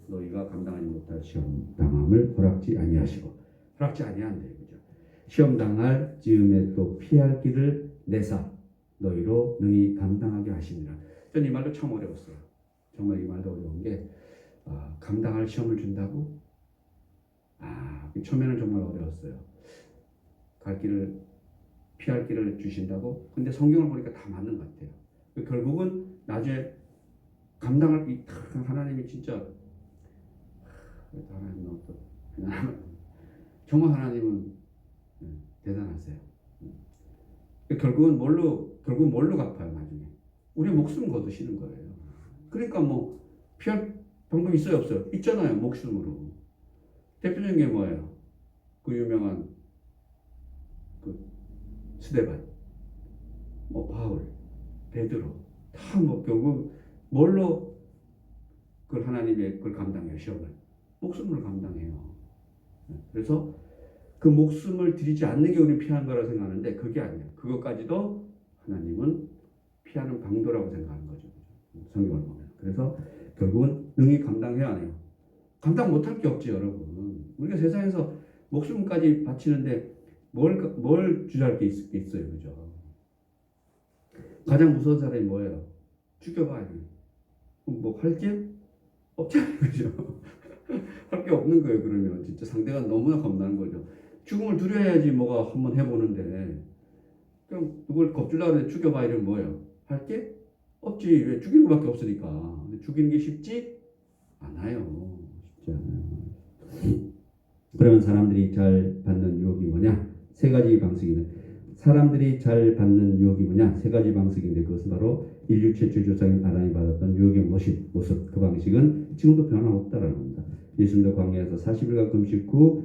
너희가 감당하지 못할 시험 당함을 허락지 아니하시고 허락지 아니한대요. 그죠? 시험 당할 즈음에 또 피할 길을 내사 너희로 능히 감당하게 하시니라. 저는 이 말도 참 어려웠어요. 정말 이 말도 어려운 게 감당할 시험을 준다고? 처음에는 정말 어려웠어요. 갈 길을 피할 길을 주신다고? 근데 성경을 보니까 다 맞는 것 같아요. 결국은 나중에 감당할 하나님이 진짜 하나님은 정말 하나님은 대단하세요. 결국은 뭘로 갚아요 나중에? 우리 목숨 거두시는 거예요. 그러니까 뭐 피할 방법이 있어요 없어요? 있잖아요. 목숨으로. 대표적인 게 뭐예요? 그 유명한 그 스데반, 뭐 바울, 베드로 다 뭐 결국 뭘로 그걸 하나님의 그걸 감당해요. 시험을 목숨으로 감당해요. 그래서 그 목숨을 드리지 않는 게 우리 피한 거라고 생각하는데 그게 아니에요. 그것까지도 하나님은 피하는 방도라고 생각하는 거죠. 성경을 보면. 그래서 결국은 능히 감당해야 해요. 감당 못할 게 없지 여러분. 우리가 세상에서 목숨까지 바치는데 뭘 주저할 게 있어요. 그죠? 가장 무서운 사람이 뭐예요? 죽여봐. 뭐 할 게 없잖아요. 그죠? 할 게 없는 거예요. 그러면 진짜 상대가 너무나 겁나는 거죠. 죽음을 두려워야지 뭐가 한번 해보는데 그럼 누굴 겁주려고 하는데 죽여봐 이러면 뭐예요? 할 게 없지. 왜? 죽이는 것밖에 없으니까. 근데 죽이는 게 쉽지 않아요. 쉽지 않아요. 그러면 사람들이 잘 받는 유혹이 뭐냐? 세 가지 방식이네. 사람들이 잘 받는 유혹이 뭐냐? 세 가지 방식인데 그것은 바로 인류 최초 조상인 아담이 받았던 유혹의 모습. 그 방식은 지금도 변함없다라는 겁니다. 예수님도 광야에서 40일간 금식 후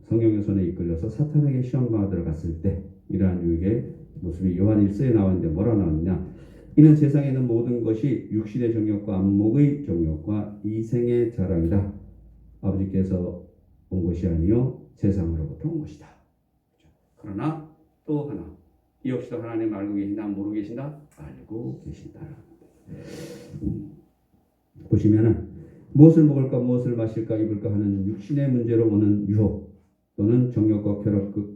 성령의 손에 이끌려서 사탄에게 시험 받으러 갔을 때 이러한 유혹의 모습이 요한 1서에 나왔는데 뭐라 나왔느냐? 이는 세상에 있는 모든 것이 육신의 정욕과 안목의 정욕과 이생의 자랑이다. 아버지께서 온 것이 아니요 세상으로부터 온 것이다. 그러나 또 하나 이 역시도 하나님 알고 계신다 모르고 계신다 알고 계신다. 보시면은 무엇을 먹을까 무엇을 마실까 입을까 하는 육신의 문제로 오는 유혹 또는 정욕과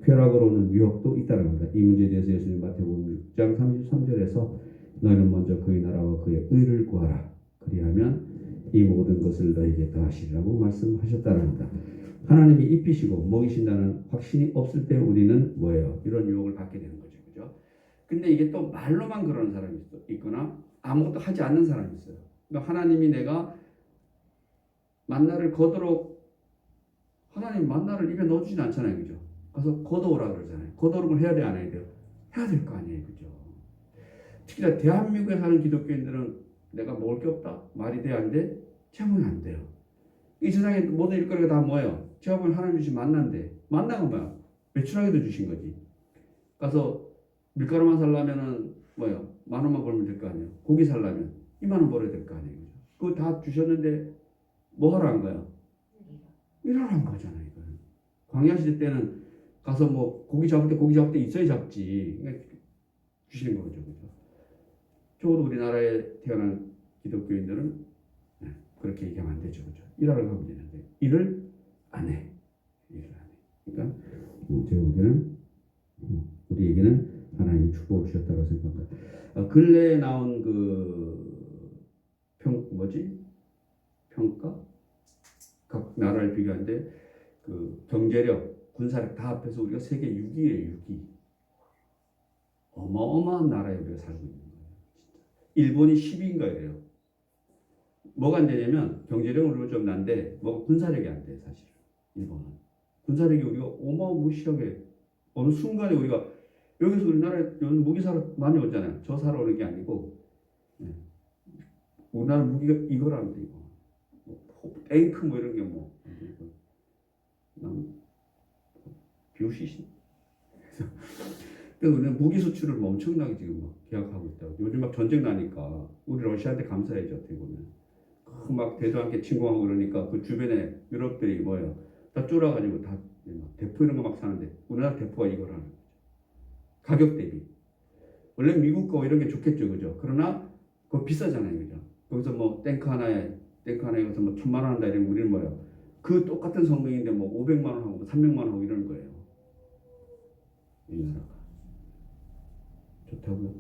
쾌락으로 오는 유혹도 있다는 겁니다. 이 문제에 대해서 예수님 마태복음 6장 33절에서 너희는 먼저 그의 나라와 그의 의를 구하라. 그리하면 이 모든 것을 너희에게 더하시리라고 말씀하셨다는 겁니다. 하나님이 입히시고 먹이신다는 확신이 없을 때 우리는 뭐예요? 이런 유혹을 받게 되는 거죠. 그죠? 근데 이게 또 말로만 그러는 사람이 있거나 아무것도 하지 않는 사람이 있어요. 그러니까 하나님이 내가 만나를 거도록 하나님 만나를 입에 넣어주진 않잖아요. 그죠? 가서 거둬오라 그러잖아요. 거둬오는 걸 해야 돼, 안 해야 돼요? 해야 될 거 아니에요. 그죠? 특히나 대한민국에 사는 기독교인들은 내가 먹을 게 없다? 말이 돼, 안 돼? 제가 보면 안 돼요. 이 세상에 모든 일거리가 다 뭐예요? 제가 보면 하나님 주신 만나인데 만나가 뭐야? 매출하게도 주신 거지. 가서 밀가루만 살려면은 뭐예요? 10,000원만 벌면 될 거 아니에요? 고기 살려면 20,000원 벌어야 될 거 아니에요? 그거 다 주셨는데 뭐 하러 한 거야? 일하러 한 거잖아요. 이거는. 광야 시대 때는 가서 뭐 고기 잡을 때 있어야 잡지. 그러니까 주시는 거죠. 그죠? 적어도 우리나라에 태어난 기독교인들은 그렇게 얘기하면 안 되죠. 그죠? 일하러 가면 되는데 일을 안 해. 일을 안 해. 그러니까 제가 보기에는 우리에게는 하나님이 축복을 주셨다고 생각합니다. 근래에 나온 평가? 각 나라를 비교하는데 경제력, 군사력 다 합해서 우리가 세계 6위예요. 6위. 어마어마한 나라에 우리가 살고 있는 거예요. 진짜. 일본이 10위인가 이래요. 뭐가 안 되냐면 경제력은 좀 난데 군사력이 안 돼. 사실 일본은. 군사력이 우리가 어마무시하게 어느 순간에 우리가 여기서 우리나라에 무기 사러 많이 오잖아요. 저 사러 오는 게 아니고 우리나라 무기가 이거라면 돼. 이거. 탱크 뭐 이런 게 비오시신. 그래서 우리는 무기 수출을 엄청나게 지금 계약하고 있다고. 요즘 막 전쟁 나니까 우리 러시아한테 감사해야죠. 어떻게 보면 막 대도 않게 침공하고 그러니까 그 주변에 유럽들이 뭐예요? 다 쫄아가지고 다 대포 이런 거 막 사는데 우리나라 대포가 이걸 하는 거죠. 가격 대비. 원래 미국 거 이런 게 좋겠죠, 그죠? 그러나 그거 비싸잖아요, 그죠? 거기서 뭐 탱크 하나에 가서 뭐 1,000만 원 한다 이러면 우리는 뭐예요? 그 똑같은 성능인데 뭐 500만 원 하고 300만 원 하고 이러는 거예요. 이 나라가 좋다고요.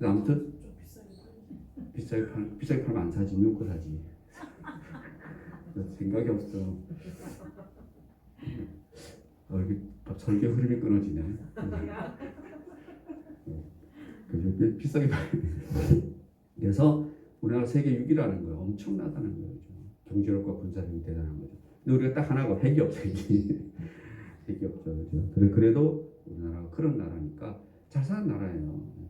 아무튼 비싸게 팔면 안 사지, 미국 거 사지. 생각이 없어. 이게 설계 흐름이 끊어지네. 그래서 비싸게 팔. 그래서 우리나라 세계 6위라는 거예요. 엄청나다는 거예요. 경제력과 군사력이 대단한 거죠. 근데 우리가 딱 하나가 핵이 없어요. 핵이 없죠. 그죠? 그래도 우리나라가 그런 나라니까 잘 사는 나라예요.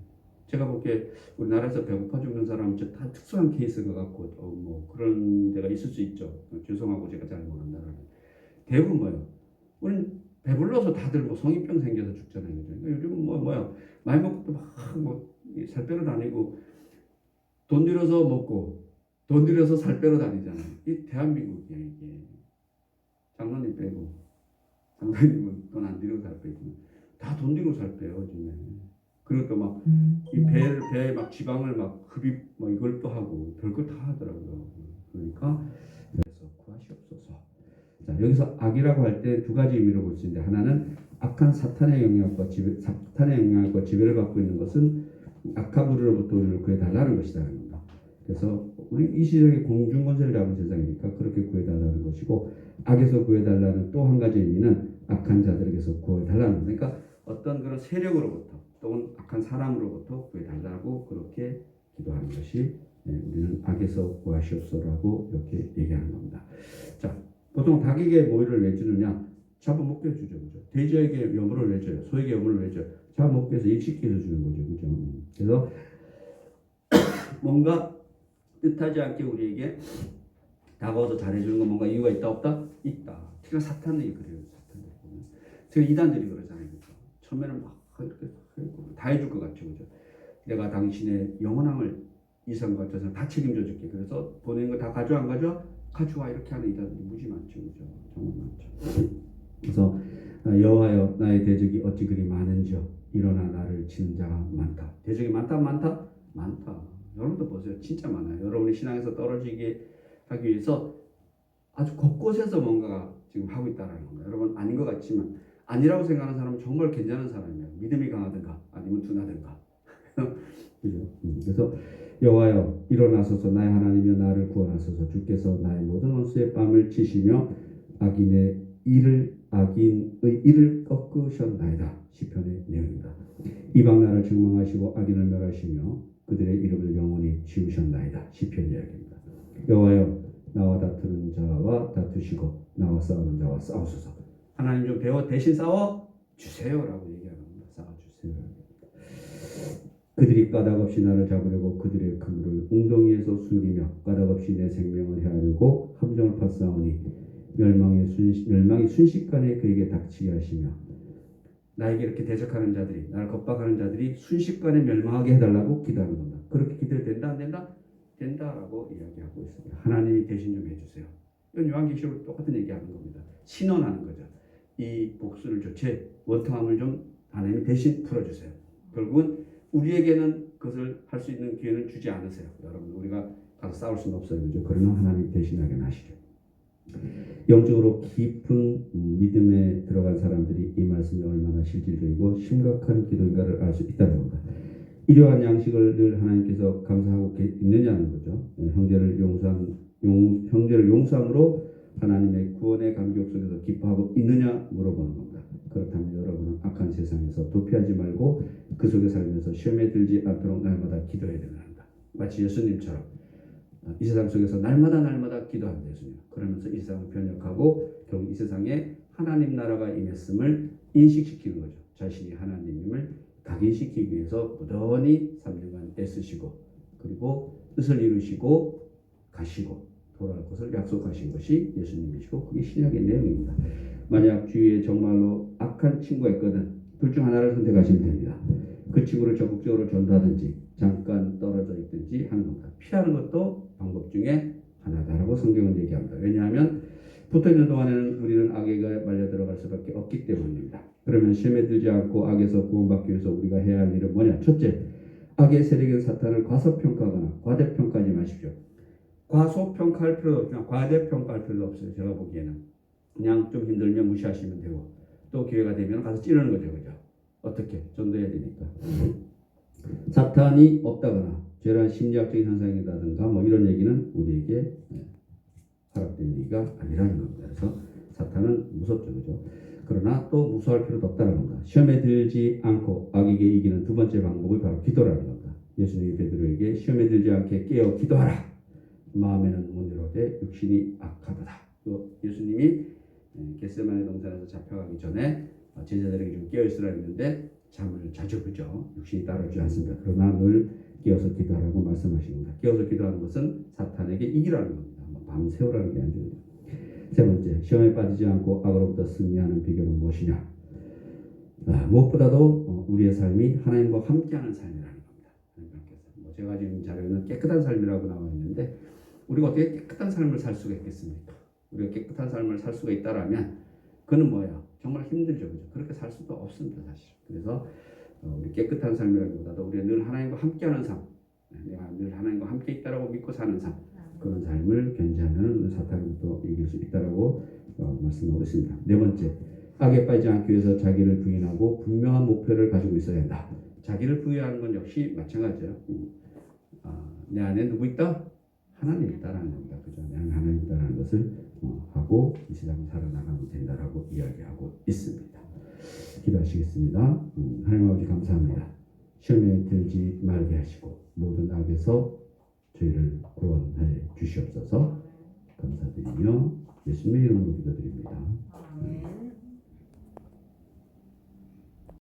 제가 보기에 우리나라에서 배고파 죽는 사람은 다 특수한 케이스가 같고 뭐 그런 데가 있을 수 있죠. 죄송하고 제가 잘 모르는 나라는 대부분 뭐예요? 우리는 배불러서 다들 뭐 성인병 생겨서 죽잖아요. 그죠? 그러니까 요즘은 뭐야 많이 먹고 막 뭐 살 빼러 다니고 돈 들여서 먹고 돈 들여서 살 빼러 다니잖아요. 이 대한민국이야 이게. 장로님 빼고 장로님은 돈 안 들이고 살 빼고 다 돈 들이고 살 빼요 요즘에. 그러니까 막 이 배에 막 지방을 막 흡입 뭐 이걸 또 하고 별걸 다 하더라고요. 그러니까 그래서 구하시옵소서. 자 여기서 악이라고 할 때 두 가지 의미로 볼 수 있는데 하나는 악한 사탄의 영향과 지배를 받고 있는 것은 악한 무리로부터 우리를 구해달라는 것이라는 겁니다. 그래서 우리 이 시대의 공중권세를 잡은 세상이니까 그렇게 구해달라는 것이고 악에서 구해달라는 또 한 가지 의미는 악한 자들에게서 구해달라는 겁니다. 그러니까 어떤 그런 세력으로부터 또는 악한 사람으로부터 구해달라고 그렇게 기도하는 것이 우리는 악에서 구하시옵소서라고 이렇게 얘기하는 겁니다. 자, 보통 닭에게 모이를 왜 주느냐? 잡아먹게 해주죠. 그죠? 돼지에게 여물을 왜 줘요? 소에게 여물을 왜 줘요? 잡아먹게 해서 일식게 해서 주는 거죠. 그죠? 그래서 뭔가 뜻하지 않게 우리에게 다가와서 잘해주는 건 뭔가 이유가 있다 없다? 있다. 특히나 사탄이 그래요. 사탄들 보면. 특히 이단들이 그러잖아요. 그죠? 처음에는 막 이렇게 다 해줄 것 같죠. 그죠? 내가 당신의 영원함을 이성과 저성 다 책임져 줄게. 그래서 보내는 거 다 가져와 안 가져와? 가져와. 이렇게 하는 이단들이 무지 많죠. 그죠? 정말 많죠. 그래서 여호와여 나의 대적이 어찌 그리 많은지요. 일어나 나를 치는 자가 많다. 대적이 많다. 많다. 여러분도 보세요. 진짜 많아요. 여러분이 신앙에서 떨어지게 하기 위해서 아주 곳곳에서 뭔가가 지금 하고 있다는 겁니다. 여러분 아닌 것 같지만 아니라고 생각하는 사람은 정말 괜찮은 사람이에요. 믿음이 강하든가 아니면 둔하든가. 그죠? 그래서 여호와여 일어나소서 나의 하나님이여 나를 구원하소서 주께서 나의 모든 원수의 뺨을 치시며 악인의 일을 꺾으셨나이다. 시편의 내용입니다. 이방 나라를 책망하시고 악인을 멸하시며 그들의 이름을 영원히 지우셨나이다. 시편 이야기입니다. 여호와여 나와 다투는 자와 다투시고 나와 싸우는 자와 싸우소서. 하나님 좀 배워 대신 싸워 주세요라고 얘기하는 겁니다. 싸워 주세요. 그들이 까닭없이 나를 잡으려고 그들의 그물을 웅덩이에서 숨기며 까닭없이 내 생명을 헤아리고 함정을 파싸우니 멸망이 순식간에 그에게 닥치게 하시며 나에게 이렇게 대적하는 자들이 나를 겁박하는 자들이 순식간에 멸망하게 해달라고 기도하는 겁니다. 그렇게 기도해도 된다 안 된다? 된다라고 이야기하고 있습니다. 하나님이 대신 좀 해주세요. 이건 요한계시록 똑같은 얘기하는 겁니다. 신원하는 거죠. 이 복수를 조체 원통함을 좀 하나님이 대신 풀어주세요. 결국은 우리에게는 그것을 할 수 있는 기회는 주지 않으세요. 여러분 우리가 가서 싸울 수는 없어요. 그죠? 그러나 하나님 대신하게 하시죠. 영적으로 깊은 믿음에 들어간 사람들이 이 말씀이 얼마나 실질적이고 심각한 기도인가를 알 수 있다는 겁니다. 이러한 양식을 늘 하나님께서 감사하고 있느냐는 거죠. 형제를 용서함으로 하나님의 구원의 감격 속에서 기뻐하고 있느냐 물어보는 겁니다. 그렇다면 여러분은 악한 세상에서 도피하지 말고 그 속에 살면서 시험에 들지 않도록 날마다 기도해야 된다. 마치 예수님처럼 이 세상 속에서 날마다 기도한다. 예수님. 그러면서 이 세상을 변혁하고 결국 이 세상에 하나님 나라가 임했음을 인식시키는 거죠. 자신이 하나님임을 각인시키기 위해서 부단히 3년간 애쓰시고 그리고 뜻을 이루시고 가시고 돌아올 것을 약속하신 것이 예수님이시고 그게 신약의 내용입니다. 만약 주위에 정말로 악한 친구가 있거든 둘 중 하나를 선택하시면 됩니다. 그 친구를 적극적으로 전도하든지 잠깐 떨어져 있든지 하는 겁니다. 피하는 것도 방법 중에 하나다라고 성경은 얘기합니다. 왜냐하면 붙어있는 동안에는 우리는 악에게 말려 들어갈 수밖에 없기 때문입니다. 그러면 시험에 들지 않고 악에서 구원받기 위해서 우리가 해야 할 일은 뭐냐? 첫째, 악의 세력인 사탄을 과소평가하거나 과대평가하지 마십시오. 과소평가할 필요도 없고 과대평가할 필요도 없어요. 제가 보기에는 그냥 좀 힘들면 무시하시면 되고 또 기회가 되면 가서 찌르는 거죠. 그죠? 어떻게? 전도해야 되니까. 사탄이 없다거나 죄란 심리학적인 현상이라든가 뭐 이런 얘기는 우리에게 허락된 얘기가 아니라는 겁니다. 그래서 사탄은 무섭죠. 그죠? 그러나 또 무서워할 필요도 없다는 겁니다. 시험에 들지 않고 악에게 이기는 두 번째 방법이 바로 기도라는 겁니다. 예수님이 베드로에게 시험에 들지 않게 깨어 기도하라. 마음에는 온유로되 육신이 악하도다. 또 예수님이 겟세마네 동산에서 잡혀가기 전에 제자들에게 좀 깨어있으라 했는데 잠을 자주 그죠. 육신이 따르지 않습니다. 그러나 늘 깨어서 기도하라고 말씀하십니다. 깨어서 기도하는 것은 사탄에게 이기라는 겁니다. 밤새우라는 게 아니죠. 세 번째, 시험에 빠지지 않고 악으로부터 승리하는 비결은 무엇이냐? 무엇보다도 우리의 삶이 하나님과 함께하는 삶이라는 겁니다. 뭐 제가 지금 자료는 깨끗한 삶이라고 나와 있는데 우리가 어떻게 깨끗한 삶을 살 수가 있겠습니까? 우리가 깨끗한 삶을 살 수가 있다라면 그는 뭐야? 정말 힘들죠. 그죠? 그렇게 살 수도 없습니다. 사실. 그래서 우리 깨끗한 삶이라기보다도 우리가 늘 하나님과 함께하는 삶, 내가 늘 하나님과 함께 있다라고 믿고 사는 삶, 그런 삶을 견지하면 사탄부터 이길 수 있다라고 말씀하고 있습니다. 네 번째, 악에 빠지지 않기 위해서 자기를 부인하고 분명한 목표를 가지고 있어야 한다. 자기를 부인하는 건 역시 마찬가지예요. 내 안에 누구 있다? 하나님 있다라는 겁니다. 그죠? 내 안에 하나님 있다라는 것을 하고 이 세상을 살아나가면 된다라고 이야기하고 있습니다. 기도하시겠습니다. 하나님 아버지 감사합니다. 시험에 들지 말게 하시고 모든 악에서 저희를 구원해 주시옵소서. 감사드리며 예수님의 이름으로 기도드립니다.